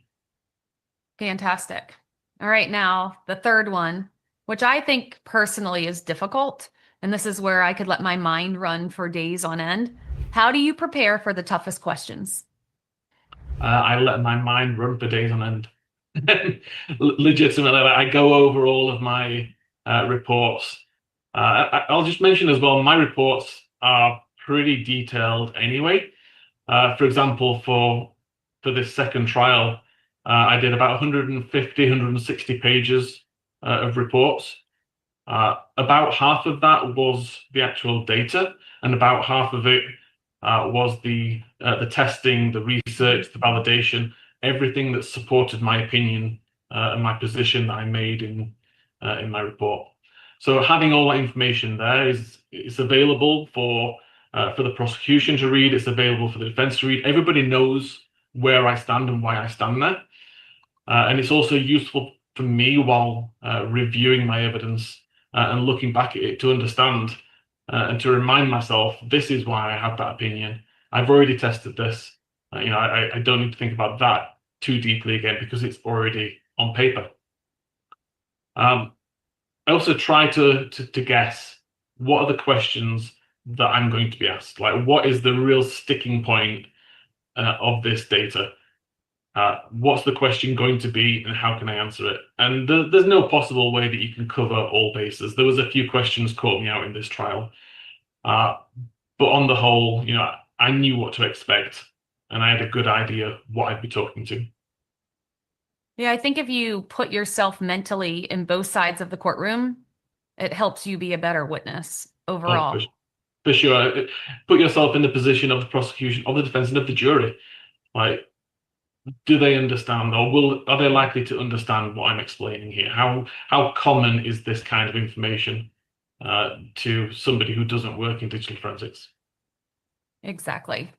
C: Fantastic. All right, now the third one, which I think personally is difficult. And this is where I could let my mind run for days on end. How do you prepare for the toughest questions?
B: I let my mind run for days on end. Legitimately, I go over all of my reports. I'll just mention as well, my reports are pretty detailed anyway. For example, for this second trial, I did about 150, 160 pages of reports. About half of that was the actual data, and about half of it was the testing, the research, the validation, everything that supported my opinion and my position that I made in my report. So having all that information there is available for the prosecution to read. It's available for the defense to read. Everybody knows where I stand and why I stand there, and it's also useful for me while reviewing my evidence and looking back at it to understand. And to remind myself, this is why I have that opinion. I've already tested this. I don't need to think about that too deeply again because it's already on paper. I also try to guess what are the questions that I'm going to be asked. Like, what is the real sticking point of this data? What's the question going to be, and how can I answer it? And there's no possible way that you can cover all bases. There was a few questions caught me out in this trial, but on the whole, I knew what to expect, and I had a good idea what I'd be talking to.
C: Yeah, I think if you put yourself mentally in both sides of the courtroom, it helps you be a better witness overall.
B: For sure. Put yourself in the position of the prosecution, of the defense, and of the jury. Like, do they understand, or are they likely to understand what I'm explaining here? How common is this kind of information to somebody who doesn't work in digital forensics?
C: Exactly.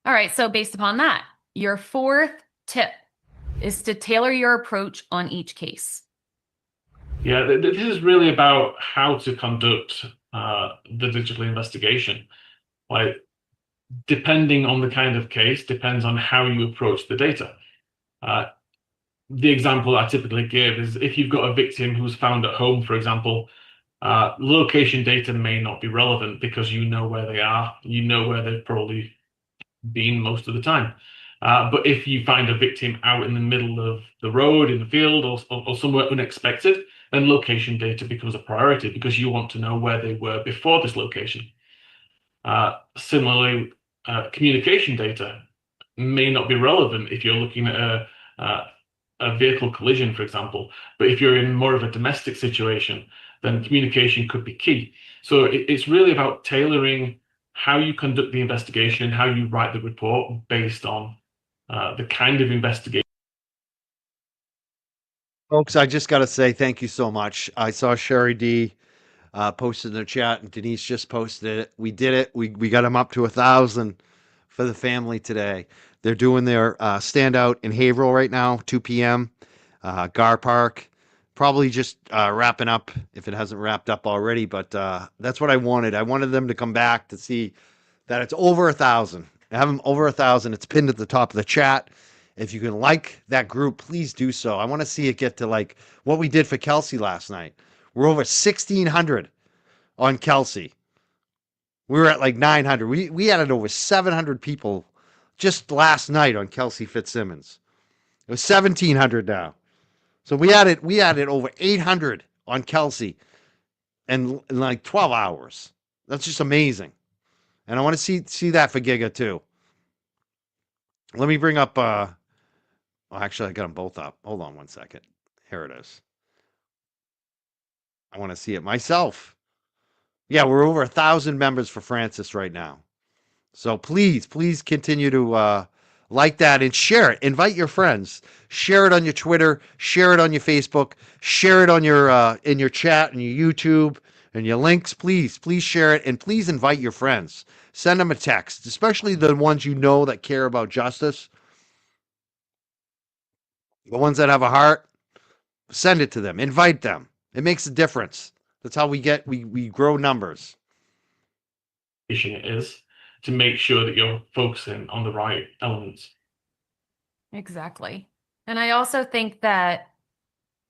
C: All right, so based upon that, your fourth tip is to tailor your approach on each case.
B: Yeah, this is really about how to conduct the digital investigation. Like, depending on the kind of case, depends on how you approach the data. The example I typically give is if you've got a victim who's found at home, for example, location data may not be relevant because you know where they are, you know where they've probably been most of the time. But if you find a victim out in the middle of the road, in the field, or somewhere unexpected, then location data becomes a priority because you want to know where they were before this location. Similarly, communication data may not be relevant if you're looking at a vehicle collision, for example. But if you're in more of a domestic situation, then communication could be key. So it's really about tailoring how you conduct the investigation, how you write the report based on the kind of investigation.
A: Folks, I just got to say thank you so much. I saw Sherry D posted in the chat, and Denise just posted it. We did it. We got them up to 1,000 for the family today. They're doing their standout in Haverhill right now, 2 p.m. Gar Park. Probably just wrapping up if it hasn't wrapped up already, but that's what I wanted. I wanted them to come back to see that it's over 1,000. I have them over 1,000. It's pinned at the top of the chat. If you can like that group, please do so. I want to see it get to like what we did for Kelsey last night. We're over 1,600 on Kelsey. We were at like 900. We added over 700 people just last night on Kelsey Fitzsimmons. It was 1,700 now. So we added over 800 on Kelsey in like 12 hours. That's just amazing. And I want to see that for Giga too. Let me bring up actually I got them both up. Hold on one second. Here it is. I want to see it myself. Yeah, we're over 1,000 members for Francis right now. So please continue to like that and share it. Invite your friends. Share it on your Twitter. Share it on your Facebook. Share it on your in your chat and your YouTube and your links. Please share it, and please invite your friends. Send them a text, especially the ones you know that care about justice. The ones that have a heart, send it to them. Invite them. It makes a difference. That's how we grow numbers.
B: It is to make sure that you're focusing on the right elements.
C: Exactly. And I also think that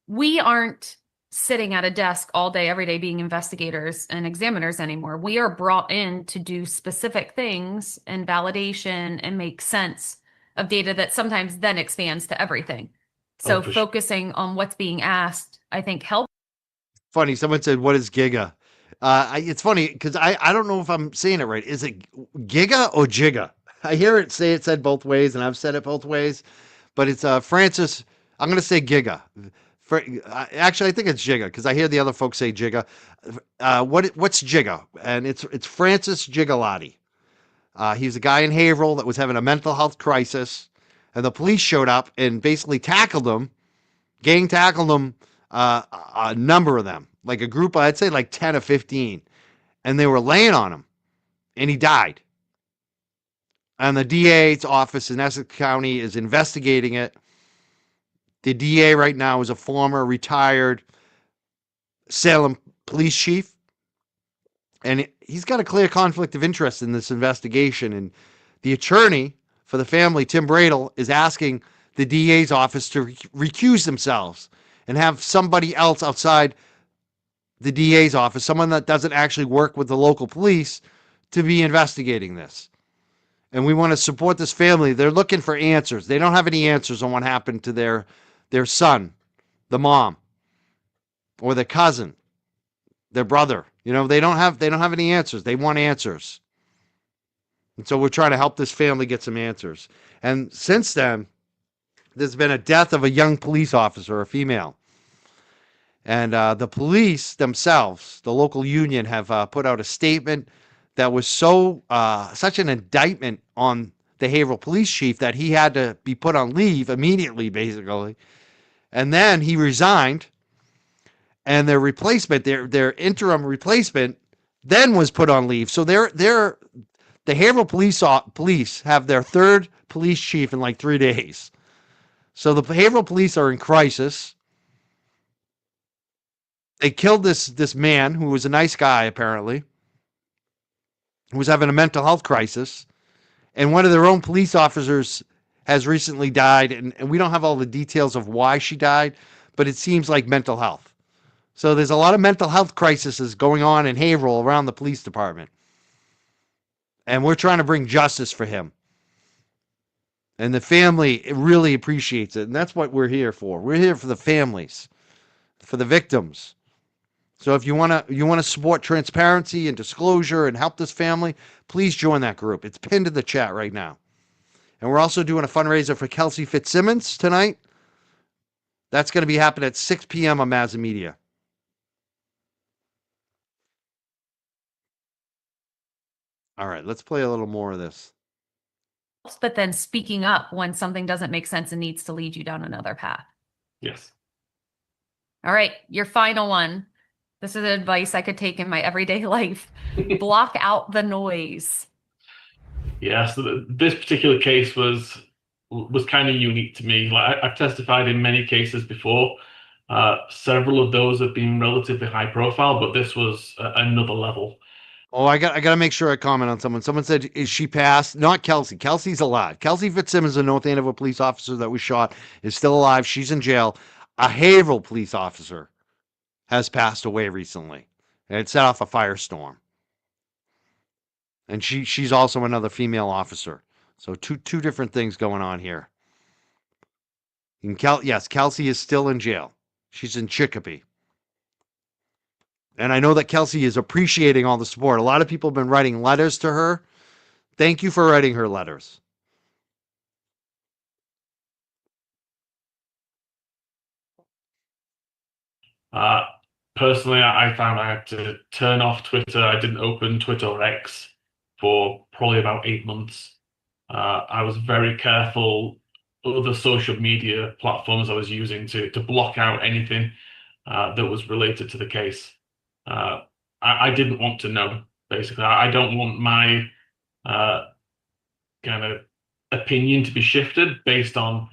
C: we aren't sitting at a desk all day, every day, being investigators and examiners anymore. We are brought in to do specific things and validation and make sense of data that sometimes then expands to everything. So focusing on what's being asked, I think, helps.
A: Funny, someone said, "What is Giga?" It's funny because I don't know if I'm saying it right. Is it Giga or Jigga? I hear it said both ways, and I've said it both ways, but it's Francis. I'm going to say Giga. Actually, I think it's Jigga because I hear the other folks say Jigga. What's Jigga? And it's Francis Gigalotti. He's a guy in Haverhill that was having a mental health crisis, and the police showed up and basically tackled him, gang tackled him, a number of them, like a group, I'd say like 10 or 15, and they were laying on him, and he died. And the DA's office in Essex County is investigating it. The DA right now is a former retired Salem police chief, and he's got a clear conflict of interest in this investigation. And the attorney for the family, Tim Bradle, is asking the DA's office to recuse themselves and have somebody else outside the DA's office, someone that doesn't actually work with the local police, to be investigating this. And we want to support this family. They're looking for answers. They don't have any answers on what happened to their son, the mom, or their cousin, their brother. You know, they don't have any answers. They want answers. And so we're trying to help this family get some answers. And since then, there's been a death of a young police officer, a female. And the police themselves, the local union, have put out a statement that was such an indictment on the Haverhill police chief that he had to be put on leave immediately, basically. And then he resigned, and their replacement, their interim replacement, then was put on leave. So the Haverhill police have their third police chief in like 3 days. So the Haverhill police are in crisis. They killed this man who was a nice guy, apparently, who was having a mental health crisis. And one of their own police officers has recently died. And we don't have all the details of why she died, but it seems like mental health. So there's a lot of mental health crises going on in Haverhill around the police department. And we're trying to bring justice for him. And the family really appreciates it. And that's what we're here for. We're here for the families, for the victims. So if you want to support transparency and disclosure and help this family, please join that group. It's pinned in the chat right now. And we're also doing a fundraiser for Kelsey Fitzsimmons tonight. That's going to be happening at 6 p.m. on Mazza Media. All right, let's play a little more of this.
C: But then speaking up when something doesn't make sense and needs to lead you down another path.
B: Yes.
C: All right, your final one. This is advice I could take in my everyday life. Block out the noise.
B: Yeah, so this particular case was kind of unique to me. Like I've testified in many cases before. Several of those have been relatively high profile, but this was another level.
A: Oh, I got to make sure I comment on someone. Someone said, "Is she passed?" Not Kelsey. Kelsey's alive. Kelsey Fitzsimmons, a North Andover police officer that was shot, is still alive. She's in jail. A Haverhill police officer has passed away recently, and it set off a firestorm. And she's also another female officer. So two different things going on here. And yes, Kelsey is still in jail. She's in Chicopee. And I know that Kelsey is appreciating all the support. A lot of people have been writing letters to her. Thank you for writing her letters.
B: Personally, I found I had to turn off Twitter. I didn't open Twitter or X for probably about 8 months. I was very careful other social media platforms I was using to block out anything that was related to the case. I didn't want to know, basically. I don't want my kind of opinion to be shifted based on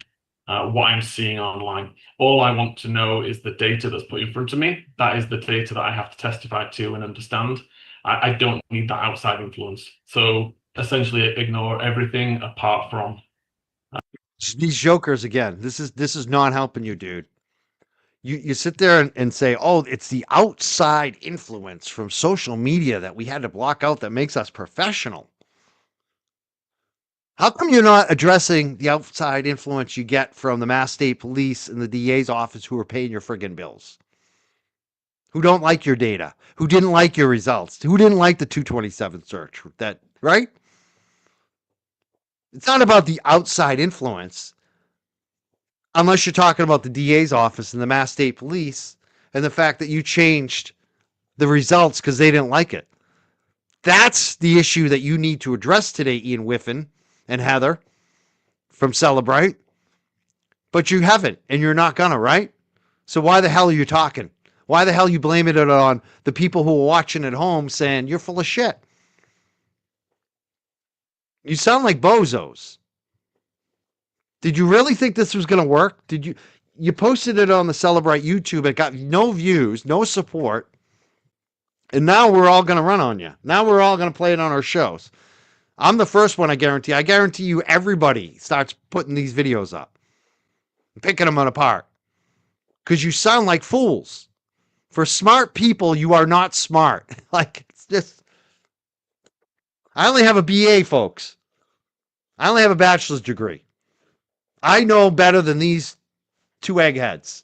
B: what I'm seeing online. All I want to know is the data that's put in front of me. That is the data that I have to testify to and understand. I don't need that outside influence. So essentially ignore everything apart from
A: these jokers again. This is not helping you, dude. You sit there and say, oh, it's the outside influence from social media that we had to block out that makes us professional. How come you're not addressing the outside influence you get from the Mass State Police and the DA's office who are paying your friggin' bills? Who don't like your data? Who didn't like your results? Who didn't like the 227 search? That, right? It's not about the outside influence. Unless you're talking about the DA's office and the Mass State Police and the fact that you changed the results because they didn't like it. That's the issue that you need to address today, Ian Whiffin and Heather from Cellebrite. But you haven't, and you're not gonna, right? So why the hell are you talking? Why the hell are you blaming it on the people who are watching at home saying you're full of shit? You sound like bozos. Did you really think this was going to work? You posted it on the Cellebrite YouTube. It got no views, no support. And now we're all going to run on you. Now we're all going to play it on our shows. I'm the first one, I guarantee. I guarantee you everybody starts putting these videos up, picking them apart. Because you sound like fools. For smart people, you are not smart. Like, it's just... I only have a BA, folks. I only have a bachelor's degree. I know better than these two eggheads.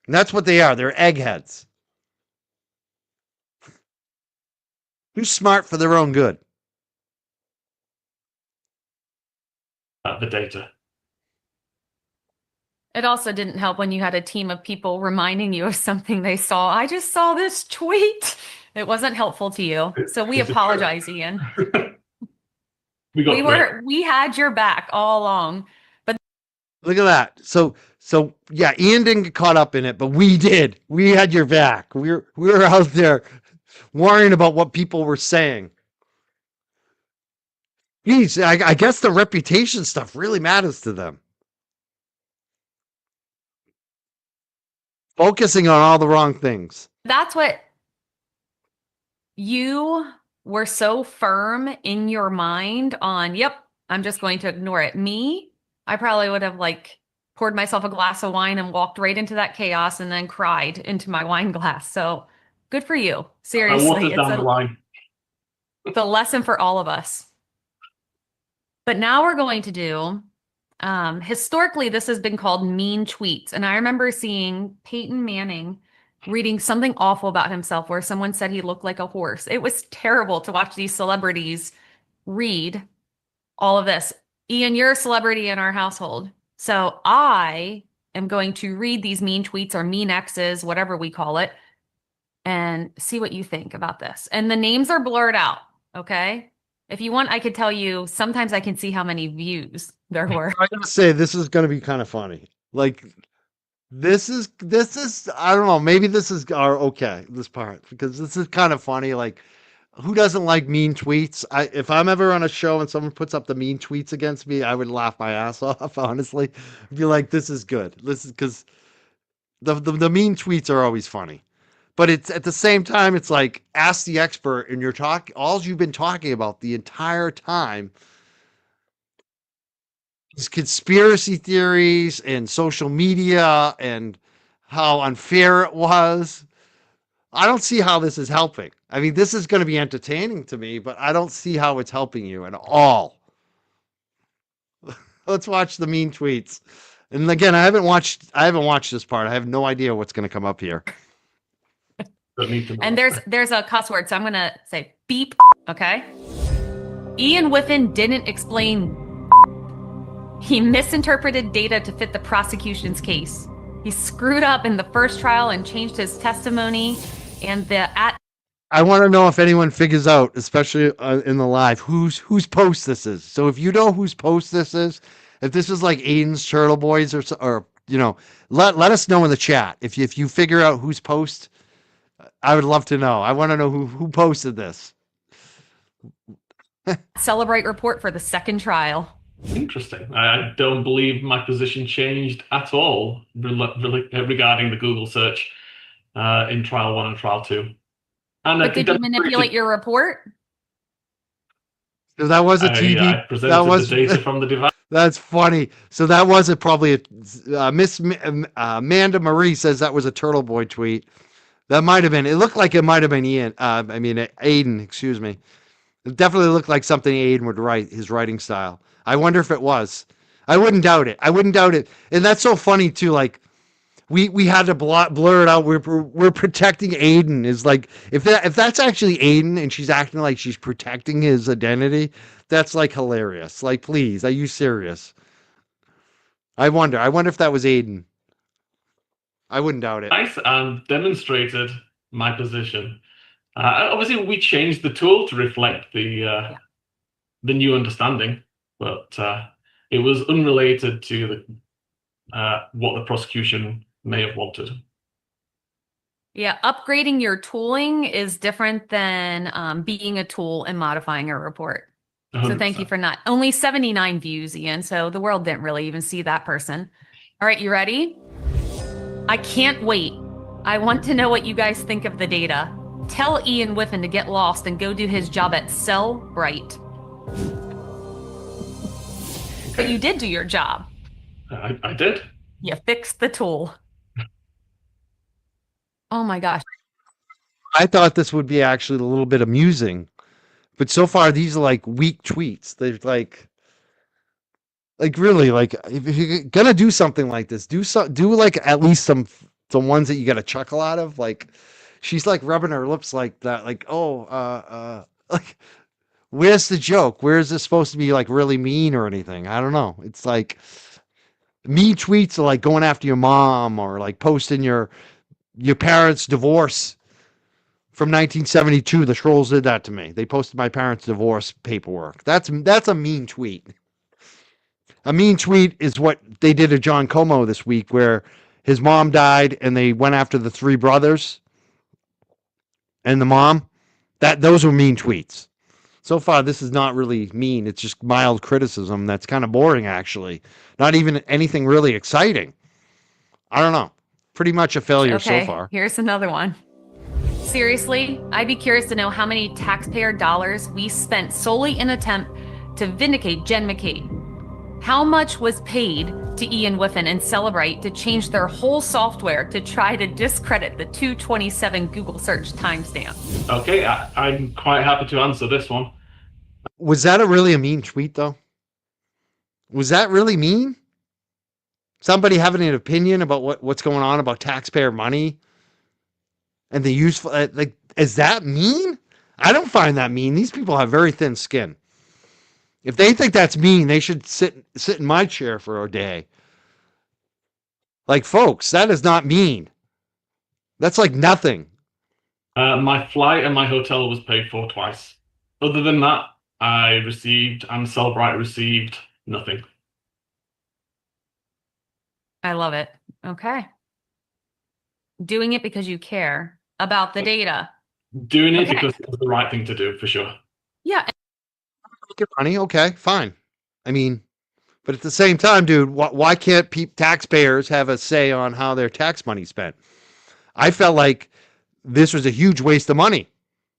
A: And that's what they are. They're eggheads. Too smart for their own good.
B: the data.
C: It also didn't help when you had a team of people reminding you of something they saw. I just saw this tweet. It wasn't helpful to you. So we apologize, Ian. We had your back all along. But
A: look at that. So yeah, Ian didn't get caught up in it, but we did. We had your back. We were out there worrying about what people were saying. Geez, I guess the reputation stuff really matters to them. Focusing on all the wrong things.
C: That's what you were so firm in your mind on, yep, I'm just going to ignore it. Me, I probably would have poured myself a glass of wine and walked right into that chaos and then cried into my wine glass. So good for you. Seriously. It's a lesson for all of us. But now we're going to do, historically, this has been called mean tweets. And I remember seeing Peyton Manning reading something awful about himself where someone said he looked like a horse. It was terrible to watch these celebrities read all of this. Ian, you're a celebrity in our household. So I am going to read these mean tweets or mean X's, whatever we call it, and see what you think about this. And the names are blurred out, okay? If you want, I could tell you, sometimes I can see how many views there were.
A: I gotta say, this is going to be kind of funny. This is, I don't know, maybe this is okay, this part, because this is kind of funny. Who doesn't like mean tweets? If I'm ever on a show and someone puts up the mean tweets against me, I would laugh my ass off, honestly. I'd be like, this is good. This is because the mean tweets are always funny. But it's at the same time, it's like ask the expert, and all you've been talking about the entire time is conspiracy theories and social media and how unfair it was. I don't see how this is helping. I mean, this is going to be entertaining to me, but I don't see how it's helping you at all. Let's watch the mean tweets. And again, I haven't watched this part. I have no idea what's going to come up here.
C: And there's a cuss word, so I'm gonna say beep. Okay. Ian Whiffin didn't explain. He misinterpreted data to fit the prosecution's case. He screwed up in the first trial and changed his testimony. And
A: I want to know if anyone figures out, especially in the live, whose post this is. So if you know whose post this is, if this is like Aiden's Turtle Boys or let us know in the chat if you figure out whose post. I would love to know. I want to know who posted this.
C: Cellebrite report for the second trial.
B: Interesting. I don't believe my position changed at all regarding the Google search in trial 1 and trial 2. And
C: but did you manipulate your report?
A: So that was a TV.
B: I presented the data from the device.
A: That's funny. So that was probably a Miss Amanda Marie says that was a Turtle Boy tweet. That might have been. It looked like it might have been Aiden. Excuse me. It definitely looked like something Aiden would write. His writing style. I wonder if it was. I wouldn't doubt it. And that's so funny too. Like we had to blur it out. We're protecting Aiden. Is like if that's actually Aiden and she's acting like she's protecting his identity. That's like hilarious. Like, please, are you serious? I wonder if that was Aiden. I wouldn't doubt it.
B: Nice, and demonstrated my position. Obviously, we changed the tool to reflect the new understanding, but it was unrelated to what the prosecution may have wanted.
C: Yeah, upgrading your tooling is different than being a tool and modifying a report. 100%. So thank you for not. Only 79 views, Ian, so the world didn't really even see that person. All right, you ready? I can't wait. I want to know what you guys think of the data. Tell Ian Whiffin to get lost and go do his job at Cellebrite. Okay. But you did do your job.
B: I did.
C: You fixed the tool. Oh my gosh.
A: I thought this would be actually a little bit amusing. But so far, these are like weak tweets. They're like really, like if you're gonna do something like this, do like at least some ones that you get a chuckle out of. Like she's like rubbing her lips like that, like like where's the joke? Where is this supposed to be like really mean or anything? I don't know. It's like mean tweets are like going after your mom or like posting your parents' divorce from 1972. The trolls did that to me. They posted my parents' divorce paperwork. That's a mean tweet. A mean tweet is what they did to John Como this week, where his mom died and they went after the 3 brothers and the mom. Those were mean tweets. So far, this is not really mean. It's just mild criticism. That's kind of boring, actually. Not even anything really exciting. I don't know. Pretty much a failure so far.
C: Here's another one. Seriously, I'd be curious to know how many taxpayer dollars we spent solely in an attempt to vindicate Jen McCabe. How much was paid to Ian Whiffin and Cellebrite to change their whole software to try to discredit the 227 Google search timestamp? Okay,
B: I'm quite happy to answer this one.
A: Was that really a mean tweet, though? Was that really mean? Somebody having an opinion about what's going on about taxpayer money and the useful, like, is that mean? I don't find that mean. These people have very thin skin. If they think that's mean, they should sit in my chair for a day. Like, folks, that is not mean. That's like nothing.
B: My flight and my hotel was paid for twice. Other than that, I received, and Cellebrite received, nothing.
C: I love it. Okay. Doing it because you care about the data.
B: Doing it because it's the right thing to do, for sure.
C: Yeah.
A: Make money, okay, fine. I mean, but at the same time, dude, why can't taxpayers have a say on how their tax money's spent? I felt like this was a huge waste of money.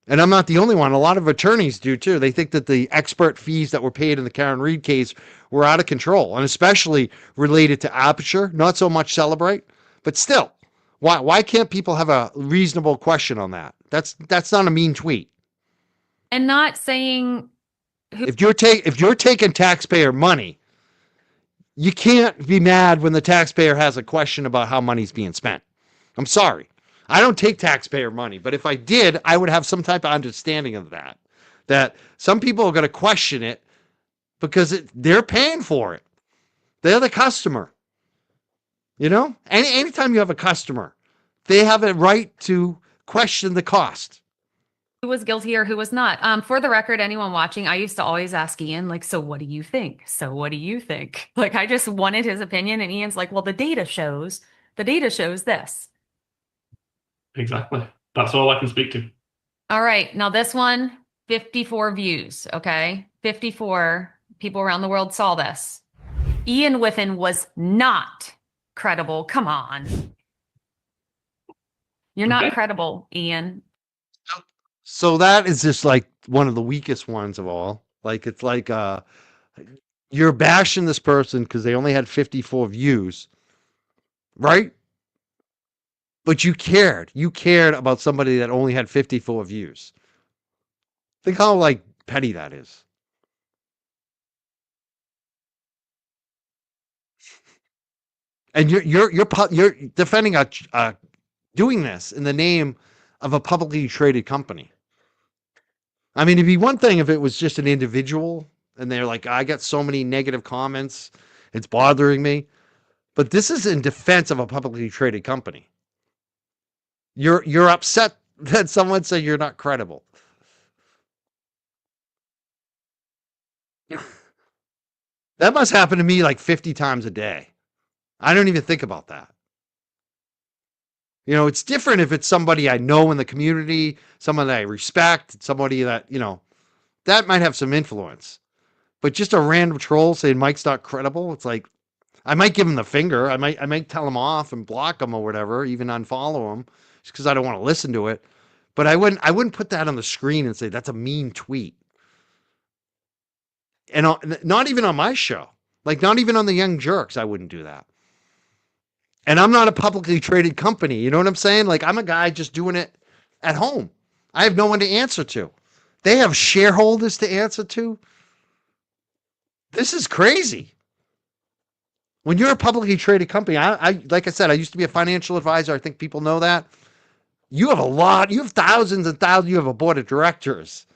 A: And I'm not the only one. A lot of attorneys do too. They think that the expert fees that were paid in the Karen Reed case were out of control, and especially related to Aperture, not so much Cellebrite, but still, why can't people have a reasonable question on that? That's not a mean tweet.
C: And not saying
A: If you're taking taxpayer money, you can't be mad when the taxpayer has a question about how money's being spent. I'm sorry. I don't take taxpayer money, but if I did, I would have some type of understanding of that. That some people are going to question it because they're paying for it. They're the customer. You know, anytime you have a customer, they have a right to question the cost.
C: who was guilty or who was not. For the record, anyone watching, I used to always ask Ian, like, so what do you think? So what do you think? Like, I just wanted his opinion, and Ian's like, well, the data shows this.
B: Exactly. That's all I can speak to.
C: All right. Now this one, 54 views. Okay. 54 people around the world saw this. Ian Whiffin was not credible. Come on. You're not credible, Ian.
A: So that is just like one of the weakest ones of all. Like, it's like you're bashing this person because they only had 54 views, right? But you cared. You cared about somebody that only had 54 views. Think how like petty that is. And you're defending doing this in the name of a publicly traded company. I mean, it'd be one thing if it was just an individual and they're like, I got so many negative comments, it's bothering me. But this is in defense of a publicly traded company. You're upset that someone said you're not credible. That must happen to me like 50 times a day. I don't even think about that. You know, it's different if it's somebody I know in the community, someone that I respect, somebody that, you know, that might have some influence. But just a random troll saying Mike's not credible, it's like, I might give him the finger. I might tell him off and block him or whatever, even unfollow him, just because I don't want to listen to it. But I wouldn't put that on the screen and say that's a mean tweet. And not even on my show, like not even on the Young Jerks, I wouldn't do that. And I'm not a publicly traded company. You know what I'm saying? Like, I'm a guy just doing it at home. I have no one to answer to. They have shareholders to answer to. This is crazy. When you're a publicly traded company, I like I said, I used to be a financial advisor. I think people know that. You have you have thousands and thousands. You have a board of directors.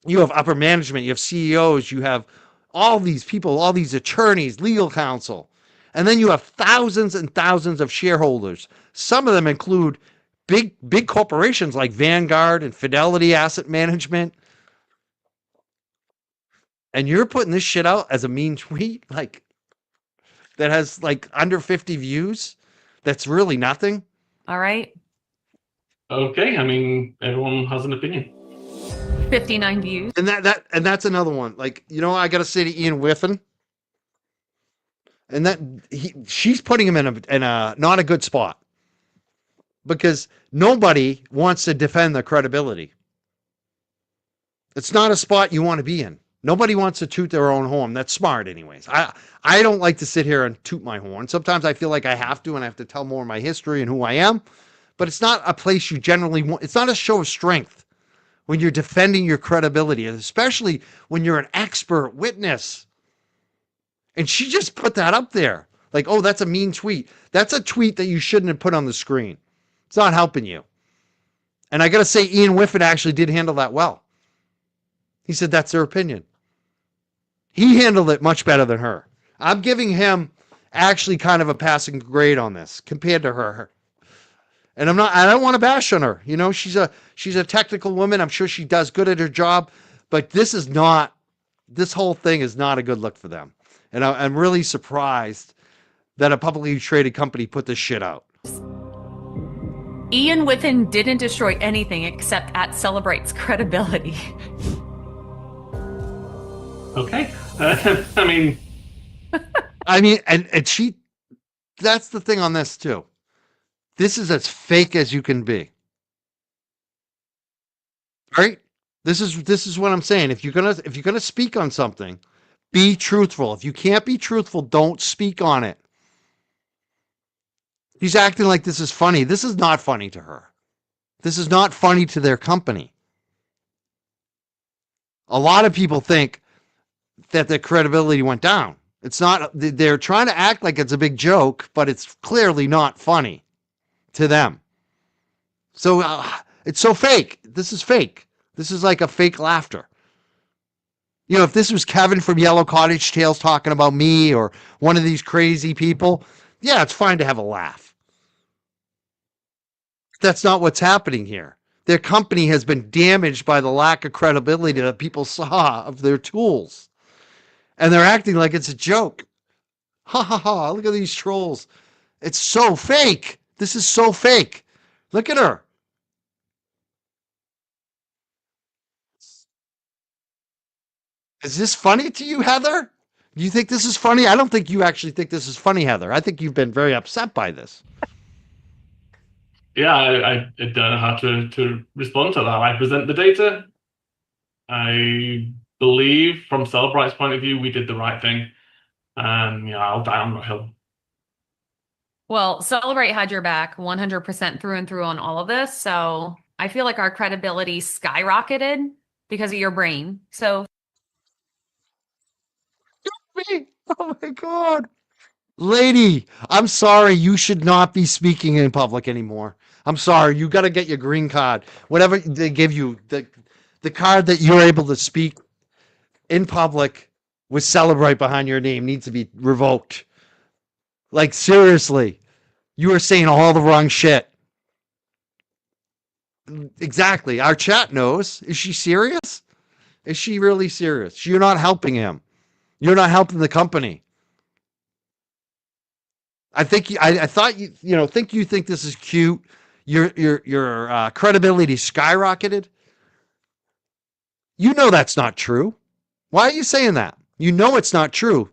A: You have upper management. You have CEOs. You have all these people, all these attorneys, legal counsel. And then you have thousands and thousands of shareholders. Some of them include big corporations like Vanguard and Fidelity Asset Management. And you're putting this shit out as a mean tweet, like, that has like under 50 views. That's really nothing.
C: All right.
B: Okay. I mean, everyone has an opinion.
C: 59 views.
A: And that's another one. Like, you know, I got to say to Ian Whiffin, and that she's putting him in a not a good spot, because nobody wants to defend their credibility. It's not a spot you want to be in. Nobody wants to toot their own horn. That's smart anyways. I don't like to sit here and toot my horn. Sometimes I feel like I have to, and I have to tell more of my history and who I am, but it's not a place you generally want. It's not a show of strength when you're defending your credibility, especially when you're an expert witness. And she just put that up there. Like, oh, that's a mean tweet. That's a tweet that you shouldn't have put on the screen. It's not helping you. And I got to say, Ian Whiffin actually did handle that well. He said that's their opinion. He handled it much better than her. I'm giving him actually kind of a passing grade on this compared to her. And I don't want to bash on her. You know, she's a technical woman. I'm sure she does good at her job, but this whole thing is not a good look for them. And I'm really surprised that a publicly traded company put this shit out.
C: Ian Whiffin didn't destroy anything except at Cellebrite's credibility.
B: Okay. I mean,
A: and she, that's the thing on this too. This is as fake as you can be. Right? This is what I'm saying. If you're gonna speak on something, be truthful. If you can't be truthful, don't speak on it. He's acting like this is funny. This is not funny to her. This is not funny to their company. A lot of people think that their credibility went down. It's not, they're trying to act like it's a big joke, but it's clearly not funny to them. So it's so fake. This is fake. This is like a fake laughter. You know, if this was Kevin from Yellow Cottage Tales talking about me or one of these crazy people, yeah, it's fine to have a laugh. That's not what's happening here. Their company has been damaged by the lack of credibility that people saw of their tools. And they're acting like it's a joke. Ha ha ha, look at these trolls. It's so fake. This is so fake. Look at her. Is this funny to you, Heather? Do you think this is funny? I don't think you actually think this is funny, Heather. I think you've been very upset by this.
B: Yeah, I don't know how to respond to that. I present the data. I believe, from Cellebrite's point of view, we did the right thing. And I'll die on that hill.
C: Well, Cellebrite had your back 100% through and through on all of this. So I feel like our credibility skyrocketed because of your brain. So
A: Oh my God. Lady, I'm sorry. You should not be speaking in public anymore. I'm sorry. You got to get your green card. Whatever they give you, the card that you're able to speak in public with Cellebrite behind your name needs to be revoked. Like, seriously, you are saying all the wrong shit. Exactly. Our chat knows. Is she serious? Is she really serious? You're not helping him. You're not helping the company. I think I thought you think this is cute. Your credibility skyrocketed. You know that's not true. Why are you saying that? You know it's not true.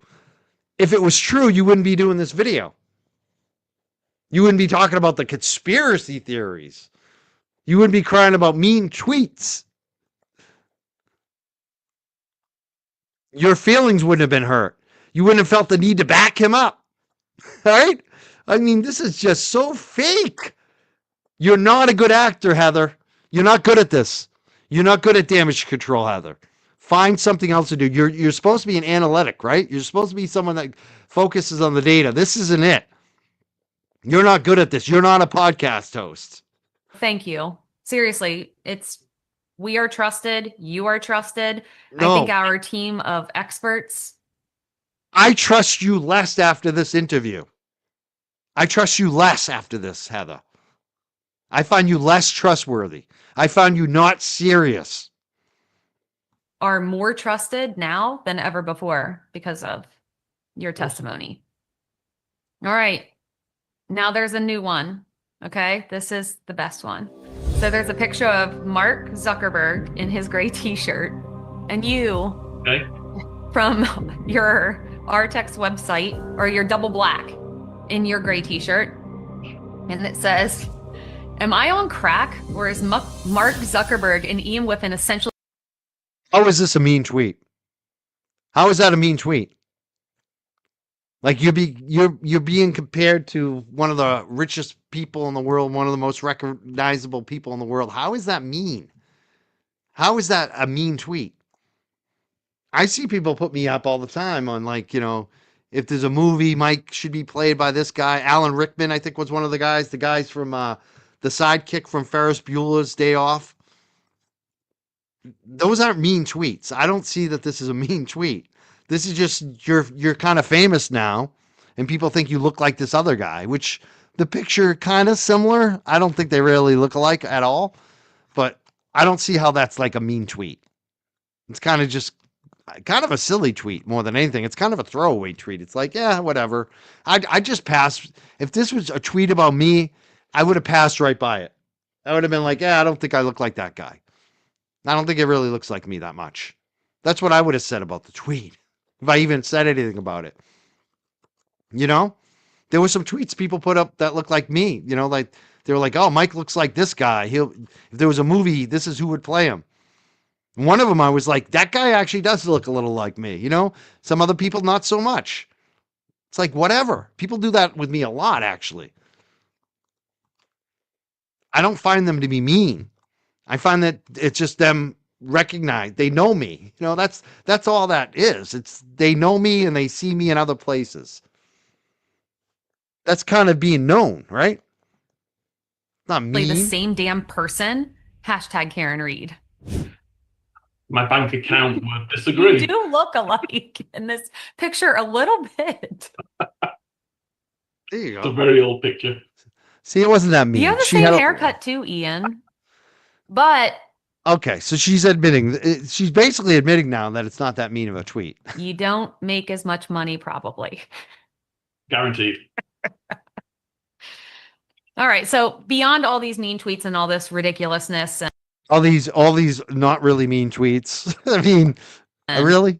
A: If it was true, you wouldn't be doing this video. You wouldn't be talking about the conspiracy theories. You wouldn't be crying about mean tweets. Your feelings wouldn't have been hurt. You wouldn't have felt the need to back him up. Right? I mean, this is just so fake. You're not a good actor, Heather. You're not good at this. You're not good at damage control, Heather. Find something else to do. You're supposed to be an analytic, right? You're supposed to be someone that focuses on the data. This isn't it. You're not good at this. You're not a podcast host.
C: thank you. Seriously, we are trusted. You are trusted.
A: No.
C: I think our team of experts.
A: I trust you less after this interview. I trust you less after this, Heather. I find you less trustworthy. I found you not serious.
C: Are more trusted now than ever before because of your testimony. All right. Now there's a new one. Okay. This is the best one. So there's a picture of Mark Zuckerberg in his gray t-shirt and you
B: Okay.
C: from your Artex website, or your double black in your gray t-shirt. And it says, am I on crack, or is Mark Zuckerberg and Ian Whiffin essentially?
A: How is this a mean tweet? How is that a mean tweet? Like you're being compared to one of the richest people in the world, one of the most recognizable people in the world. How is that mean? How is that a mean tweet? I see people put me up all the time on, like, if there's a movie, Mike should be played by this guy. Alan Rickman, I think, was one of the guys from the sidekick from Ferris Bueller's Day Off. Those aren't mean tweets. I don't see that this is a mean tweet. This is just you're kind of famous now, and people think you look like this other guy, which the picture kind of similar. I don't think they really look alike at all, but I don't see how that's like a mean tweet. It's kind of a silly tweet more than anything. It's kind of a throwaway tweet. It's like, yeah, whatever. I just passed. If this was a tweet about me, I would have passed right by it. I would have been like, yeah, I don't think I look like that guy. I don't think it really looks like me that much. That's what I would have said about the tweet, if I even said anything about it. There were some tweets people put up that looked like me, like they were like, oh, Mike looks like this guy. If there was a movie, this is who would play him. One of them, I was like, that guy actually does look a little like me, Some other people, not so much. It's like, whatever. People do that with me a lot, actually. I don't find them to be mean. I find that it's just them recognize, they know me. That's all that is. It's they know me and they see me in other places. That's kind of being known, right? Not
C: The
A: mean.
C: same damn person. Hashtag Karen Reed.
B: My bank account would disagree.
C: You do look alike in this picture a little bit.
A: There you
B: It's a
A: go.
B: very old picture.
A: See, it wasn't that mean.
C: You have the
A: She
C: same
A: had
C: haircut too, Ian. But
A: Okay, so she's admitting, she's basically admitting now that it's not that mean of a tweet.
C: you don't make as much money, probably.
B: Guaranteed.
C: All right. So beyond all these mean tweets and all this ridiculousness and
A: All these not really mean tweets. I mean, really?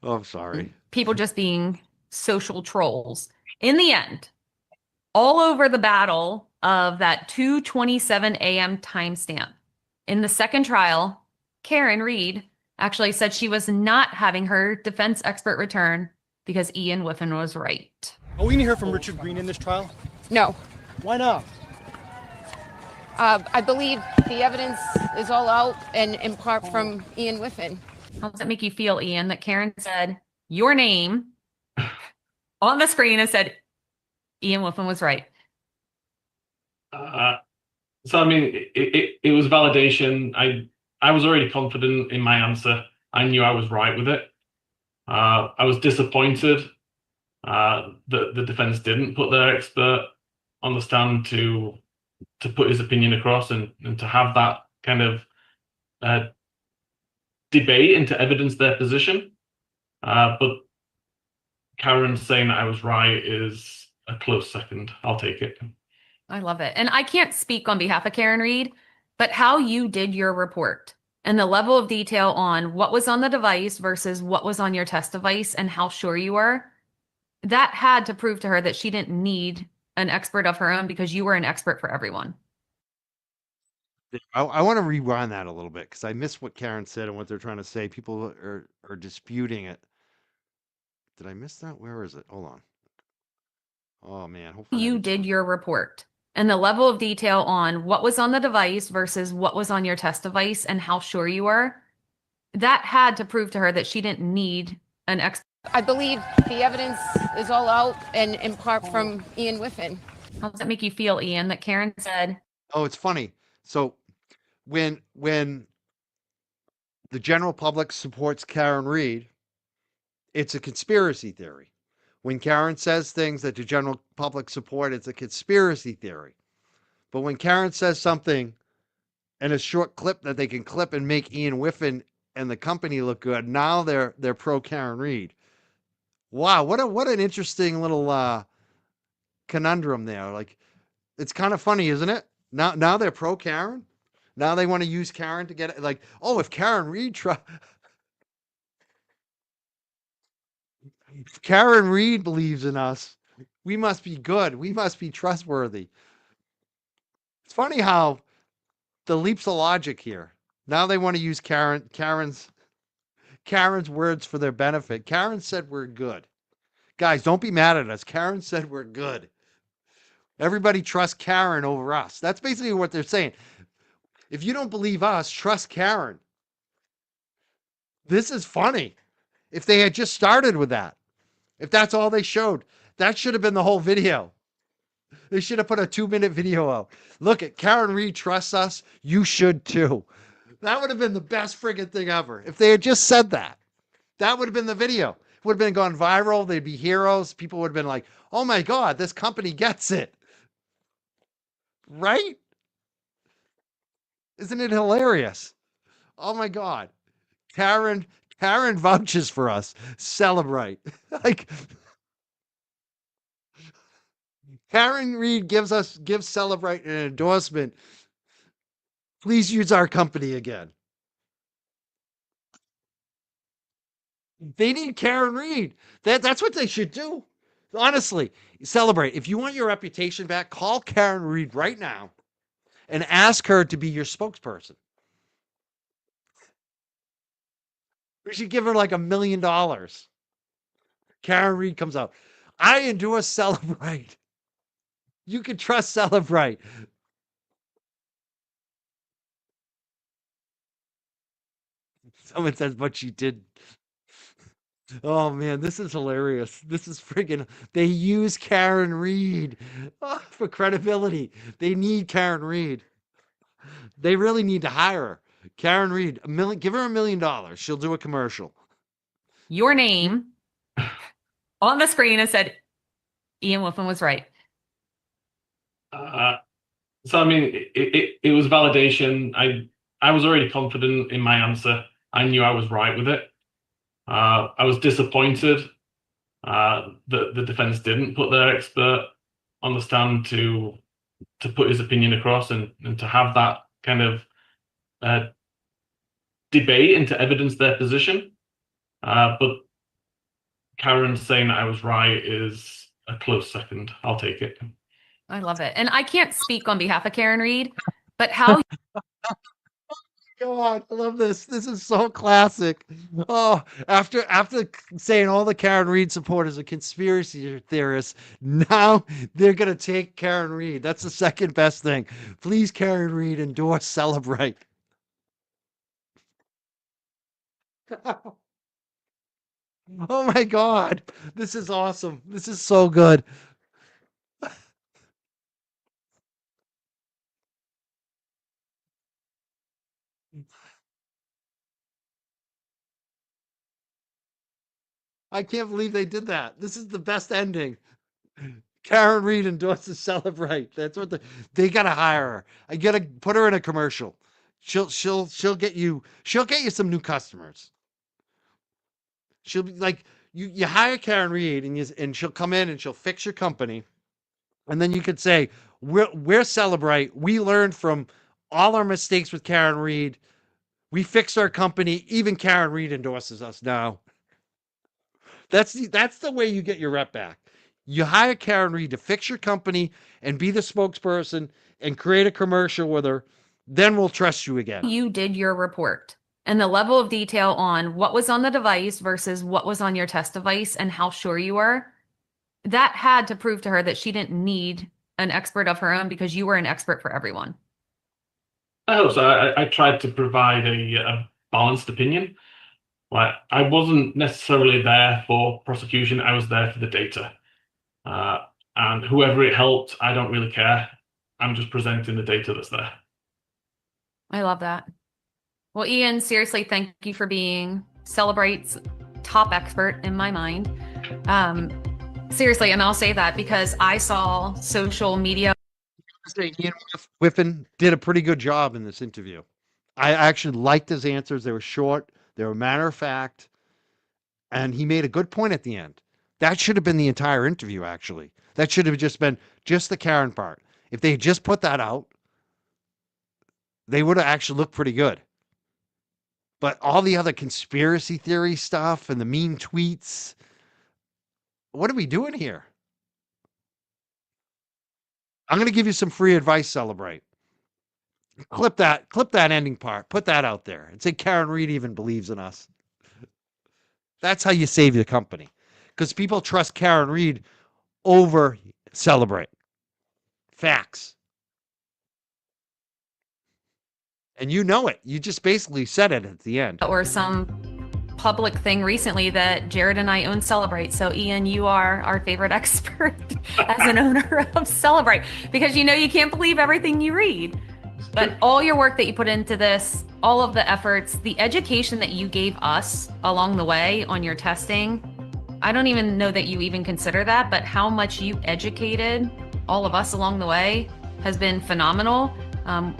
A: Oh, I'm sorry.
C: people just being social trolls, in the end, all over the battle of that 2:27 a.m. timestamp. In the second trial, Karen Reed actually said she was not having her defense expert return because Ian Whiffin was right.
F: Are we going to hear from Richard Green in this trial?
G: No.
F: Why not?
G: I believe the evidence is all out and in part from Ian Whiffin.
C: How does it make you feel, Ian, that Karen said your name on the screen and said Ian Whiffin was right?
B: So I mean, it was validation. I was already confident in my answer. I knew I was right with it. I was disappointed that the defense didn't put their expert on the stand to put his opinion across and to have that kind of debate and to evidence their position. But Karen saying that I was right is a close second. I'll take it.
C: I love it. And I can't speak on behalf of Karen Reed, but how you did your report and the level of detail on what was on the device versus what was on your test device and how sure you were, that had to prove to her that she didn't need an expert of her own because you were an expert for everyone.
A: I want to rewind that a little bit because I missed what Karen said and what they're trying to say. People are disputing it. Did I miss that? Where is it? Hold on. Oh, man. Hopefully
C: You did your report and the level of detail on what was on the device versus what was on your test device and how sure you were, that had to prove to her that she didn't need an expert.
G: I believe the evidence is all out and in part from Ian Whiffin.
C: How does it make you feel, Ian, that Karen said,
A: Oh, it's funny. So when the general public supports Karen Reed, it's a conspiracy theory. When Karen says things that the general public support, it's a conspiracy theory. But when Karen says something in a short clip that they can clip and make Ian Whiffin and the company look good, now they're pro Karen Reed. Wow, what an interesting little conundrum there. Like, it's kind of funny, isn't it? Now they're pro Karen. Now they want to use Karen to get it. Like, oh, if Karen Reed if Karen Reed believes in us, we must be good. We must be trustworthy. It's funny how the leaps of logic here. Now they want to use Karen's words for their benefit. Karen said we're good. Guys, don't be mad at us. Karen said we're good. Everybody trusts Karen over us. That's basically what they're saying. If you don't believe us, trust Karen. This is funny. If they had just started with that, if that's all they showed, that should have been the whole video. They should have put a 2-minute video out. Look at Karen Reed trusts us. You should too. That would have been the best friggin' thing ever. If they had just said that, that would have been the video. It would have been gone viral. They'd be heroes. People would have been like, oh my God, this company gets it. Right? Isn't it hilarious? Oh my God. Karen vouches for us. Cellebrite. Like, Karen Reed gives Cellebrite an endorsement. Please use our company again. They need Karen Reed. That's what they should do. Honestly, Celebrate. If you want your reputation back, call Karen Reed right now and ask her to be your spokesperson. We should give her like $1 million. Karen Reed comes out. I endorse Celebrate. You can trust Cellebrite. Someone says, but she did. Oh man, this is hilarious. This is friggin' they use Karen Reed for credibility. They need Karen Reed. They really need to hire her. Karen Reed, give her $1 million. She'll do a commercial.
C: Your name on the screen and said, Ian Whiffin was right.
B: So I mean, it was validation. I was already confident in my answer. I knew I was right with it. I was disappointed that the defense didn't put their expert on the stand to put his opinion across and to have that kind of debate and to evidence their position. But Karen saying that I was right is a close second. I'll take it.
C: I love it. And I can't speak on behalf of Karen Reed, but how
A: God, I love this. This is so classic. Oh, after saying all the Karen Reed supporters are conspiracy theorists, now they're gonna take Karen Reed. That's the second best thing. Please, Karen Reed, endorse Celebrate. Oh my God, this is awesome. This is so good. I can't believe they did that. This is the best ending. Karen Reed endorses Celebrate. That's what they gotta hire her. I gotta put her in a commercial. She'll get you some new customers. She'll be like you hire Karen Reed and she'll come in and she'll fix your company. And then you could say, we're Celebrate. We learned from all our mistakes with Karen Reed. We fixed our company. Even Karen Reed endorses us now. That's the way you get your rep back. You hire Karen Reed to fix your company and be the spokesperson and create a commercial with her. Then we'll trust you again.
C: you did your report and the level of detail on what was on the device versus what was on your test device and how sure you were, that had to prove to her that she didn't need an expert of her own because you were an expert for everyone.
B: I hope so. I tried to provide a balanced opinion. Like, I wasn't necessarily there for prosecution. I was there for the data. And whoever it helped, I don't really care. I'm just presenting the data that's there.
C: I love that. Well, Ian, seriously, thank you for being Celebrate's top expert in my mind. Seriously, and I'll say that because I saw social media.
A: Ian Whiffin did a pretty good job in this interview. I actually liked his answers. They were short. They were matter of fact. And he made a good point at the end. That should have been the entire interview, actually. That should have just been just the Karen part. If they had just put that out, they would have actually looked pretty good. But all the other conspiracy theory stuff and the mean tweets, what are we doing here? I'm going to give you some free advice, Celebrate. Clip that ending part. Put that out there and say Karen Reed even believes in us. That's how you save your company. Because people trust Karen Reed over Celebrate. Facts. And you know it. You just basically said it at the end.
C: Or some public thing recently that Jared and I own Cellebrite. So Ian, you are our favorite expert as an owner of Cellebrite because you know you can't believe everything you read. But all your work that you put into this, all of the efforts, the education that you gave us along the way on your testing, I don't even know that you even consider that, but how much you educated all of us along the way has been phenomenal.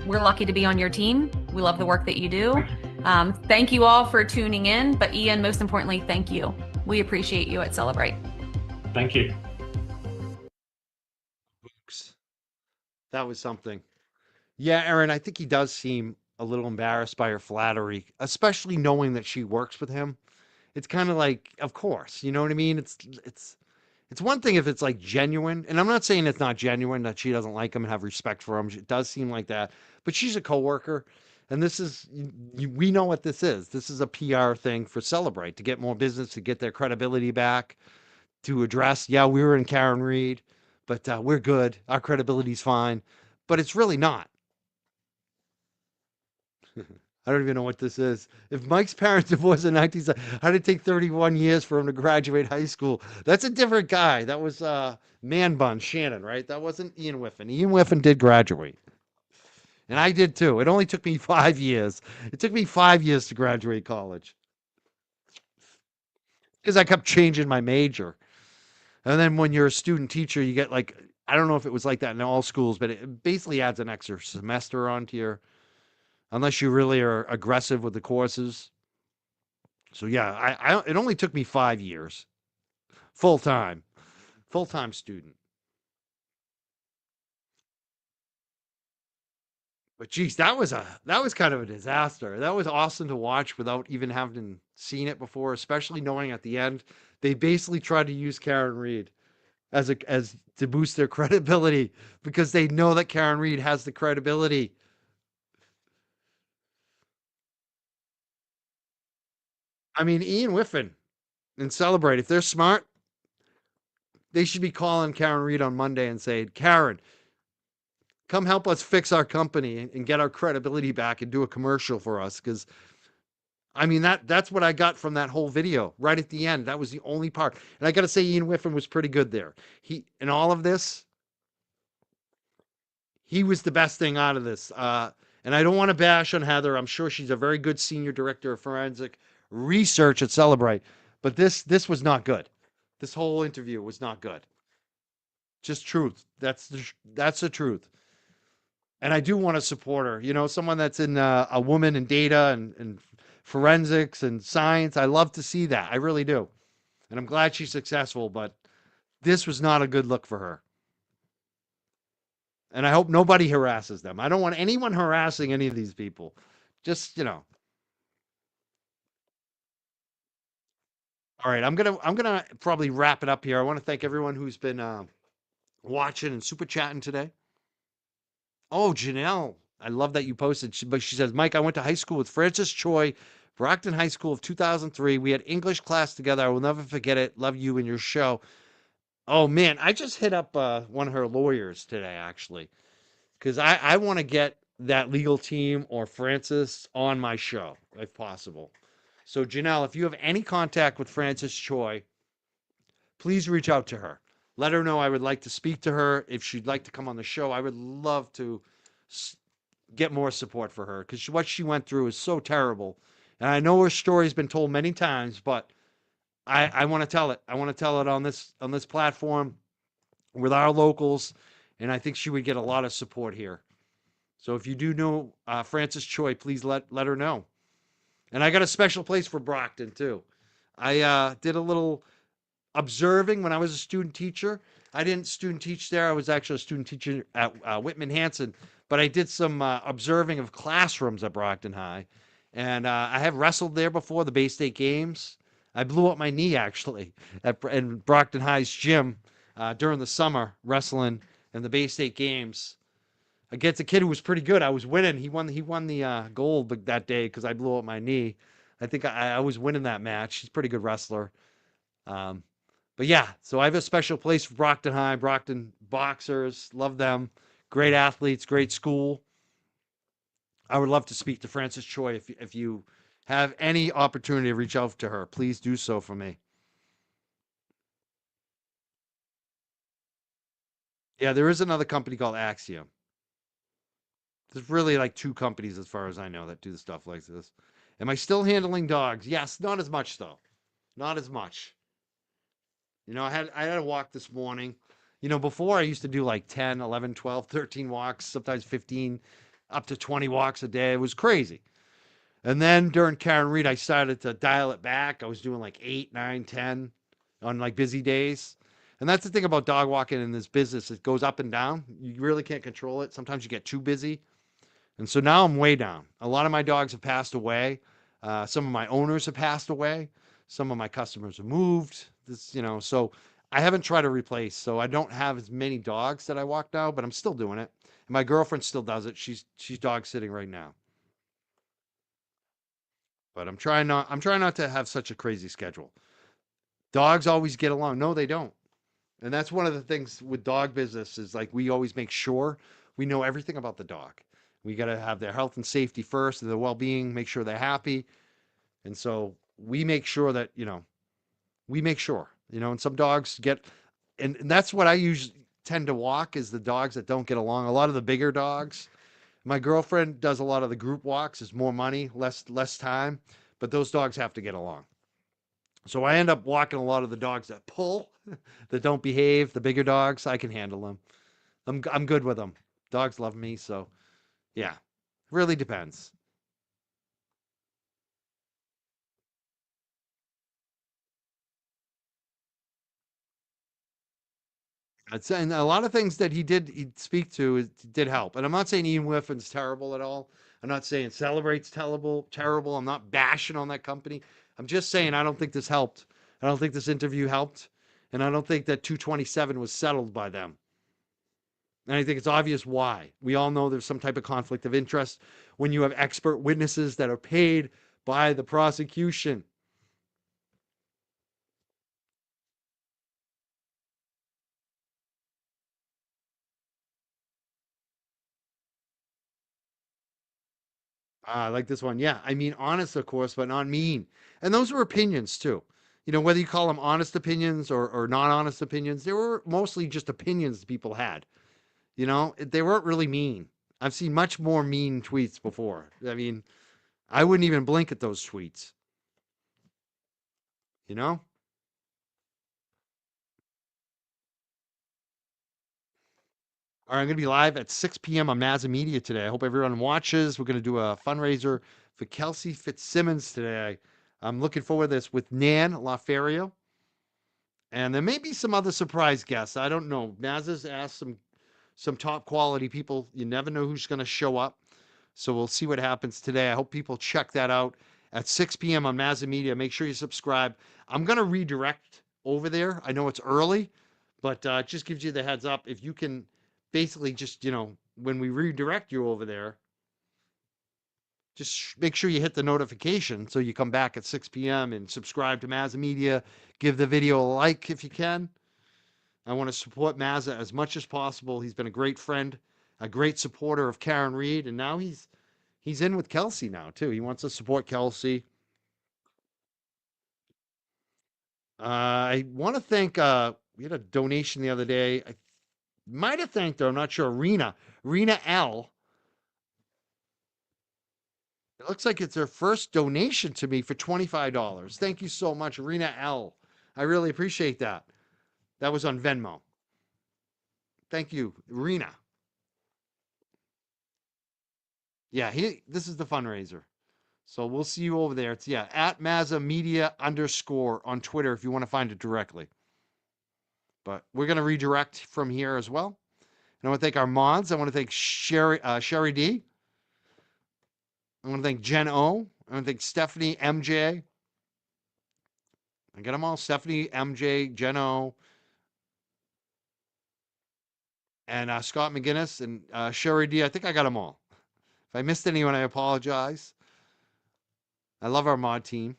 C: We're lucky to be on your team. We love the work that you do. Thank you all for tuning in, but Ian, most importantly, thank you. We appreciate you at Cellebrite.
B: Thank you.
A: That was something. Yeah, Aaron, I think he does seem a little embarrassed by her flattery, especially knowing that she works with him. It's kind of like, of course, you know what I mean? It's It's one thing if it's like genuine, and I'm not saying it's not genuine that she doesn't like him and have respect for him. It does seem like that, but she's a coworker, and this is we know what this is. This is a PR thing for Celebrate to get more business, to get their credibility back, to address. Yeah, we were in Karen Reed, but we're good. Our credibility's fine, but it's really not. I don't even know what this is. If Mike's parents divorced in 1970, how did it take 31 years for him to graduate high school? That's a different guy. That was Man Bun Shannon, right? That wasn't Ian Whiffin. Ian Whiffin did graduate. And I did too. It only took me 5 years. It took me 5 years to graduate college because I kept changing my major. And then when you're a student teacher, you get like, I don't know if it was like that in all schools, but it basically adds an extra semester onto your, unless you really are aggressive with the courses. So yeah, it only took me 5 years, full time student. But geez, that was kind of a disaster. That was awesome to watch without even having seen it before, especially knowing at the end they basically tried to use Karen Reed as to boost their credibility because they know that Karen Reed has the credibility. I mean, Ian Whiffin and Celebrate, if they're smart, they should be calling Karen Reed on Monday and saying, Karen, come help us fix our company and get our credibility back and do a commercial for us. Because I mean, that's what I got from that whole video right at the end. That was the only part. And I got to say, Ian Whiffin was pretty good there. In all of this, he was the best thing out of this. And I don't want to bash on Heather. I'm sure she's a very good senior director of forensic research at Celebrate. But this was not good. This whole interview was not good. Just truth. That's the truth. And I do want to support her. You know, someone that's in a woman in data and forensics and science. I love to see that. I really do. And I'm glad she's successful, but this was not a good look for her. And I hope nobody harasses them. I don't want anyone harassing any of these people. Just, you know. All right, I'm gonna probably wrap it up here. I want to thank everyone who's been watching and super chatting today. Oh, Janelle, I love that you posted. But she says, Mike, I went to high school with Francis Choi, Brockton High School of 2003. We had English class together. I will never forget it. Love you and your show. Oh man, I just hit up one of her lawyers today, actually, because I want to get that legal team or Francis on my show if possible. So Janelle, if you have any contact with Francis Choi, please reach out to her. Let her know I would like to speak to her. If she'd like to come on the show, I would love to get more support for her because what she went through is so terrible. And I know her story's been told many times, but I want to tell it. I want to tell it on this platform with our locals, and I think she would get a lot of support here. So if you do know Francis Choi, please let her know. And I got a special place for Brockton too. I did a little observing when I was a student teacher. I didn't student teach there. I was actually a student teacher at Whitman Hanson, but I did some observing of classrooms at Brockton High. And I have wrestled there before the Bay State games. I blew up my knee actually in Brockton High's gym during the summer wrestling in the Bay State games against a kid who was pretty good. I was winning. He won the gold that day because I blew up my knee. I think I was winning that match. He's a pretty good wrestler. But yeah, so I have a special place for Brockton High, Brockton Boxers. Love them. Great athletes, great school. I would love to speak to Francis Choi. If you have any opportunity to reach out to her, please do so for me. Yeah, there is another company called Axiom. There's really like 2 companies, as far as I know, that do the stuff like this. Am I still handling dogs? Yes, not as much though. Not as much. You know, I had a walk this morning. You know, before I used to do like 10, 11, 12, 13 walks, sometimes 15, up to 20 walks a day. It was crazy. And then during Karen Reed, I started to dial it back. I was doing like 8, 9, 10 on like busy days. And that's the thing about dog walking in this business. It goes up and down. You really can't control it. Sometimes you get too busy. And so now I'm way down. A lot of my dogs have passed away. Some of my owners have passed away. Some of my customers have moved. So I haven't tried to replace, so I don't have as many dogs that I walk now, but I'm still doing it. And my girlfriend still does it. She's dog sitting right now. But I'm trying not to have such a crazy schedule. Dogs always get along. No, they don't. And that's one of the things with dog business is like we always make sure we know everything about the dog. We got to have their health and safety first, their well-being, make sure they're happy. And so we make sure that, we make sure, and some dogs get, and that's what I usually tend to walk is the dogs that don't get along. A lot of the bigger dogs. My girlfriend does a lot of the group walks. It's more money, less time, but those dogs have to get along. So I end up walking a lot of the dogs that pull, that don't behave. The bigger dogs, I can handle them. I'm good with them. Dogs love me, so yeah, really depends. And a lot of things that he'd speak to did help. And I'm not saying Ian Whiffin's terrible at all. I'm not saying Cellebrite's terrible. I'm not bashing on that company. I'm just saying I don't think this helped. I don't think this interview helped. And I don't think that 227 was settled by them. And I think it's obvious why. We all know there's some type of conflict of interest when you have expert witnesses that are paid by the prosecution. I like this one. Yeah. I mean, honest, of course, but not mean. And those were opinions too. Whether you call them honest opinions or non honest opinions, they were mostly just opinions people had. They weren't really mean. I've seen much more mean tweets before. I mean, I wouldn't even blink at those tweets. You know? All right, I'm going to be live at 6 p.m. on Mazza Media today. I hope everyone watches. We're going to do a fundraiser for Kelsey Fitzsimmons today. I'm looking forward to this with Nan LaFerrio. And there may be some other surprise guests. I don't know. Mazza's asked some top quality people. You never know who's going to show up. So we'll see what happens today. I hope people check that out at 6 p.m. on Mazza Media. Make sure you subscribe. I'm going to redirect over there. I know it's early, but it just gives you the heads up. If you can basically just, when we redirect you over there, just make sure you hit the notification so you come back at 6 p.m. and subscribe to Mazza Media. Give the video a like if you can. I want to support Mazza as much as possible. He's been a great friend, a great supporter of Karen Reed, and now he's in with Kelsey now too. He wants to support Kelsey. I want to thank. We had a donation the other day. I might have thanked her. I'm not sure. Rena L. It looks like it's her first donation to me for $25. Thank you so much, Rena L. I really appreciate that. That was on Venmo. Thank you, Rena. Yeah, this is the fundraiser. So we'll see you over there. It's at Mazza Media _ on Twitter if you want to find it directly. But we're going to redirect from here as well. And I want to thank our mods. I want to thank Sherry D. I want to thank Jen O. I want to thank Stephanie MJ. I got them all. Stephanie MJ, Jen O. And Scott McGinnis and Sherry D. I think I got them all. If I missed anyone, I apologize. I love our mod team.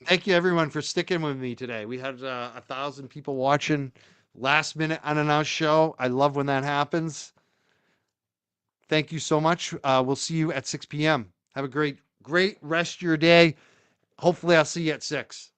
A: Thank you, everyone, for sticking with me today. We had 1,000 people watching last minute unannounced show. I love when that happens. Thank you so much. We'll see you at 6 p.m. Have a great rest of your day. Hopefully, I'll see you at 6.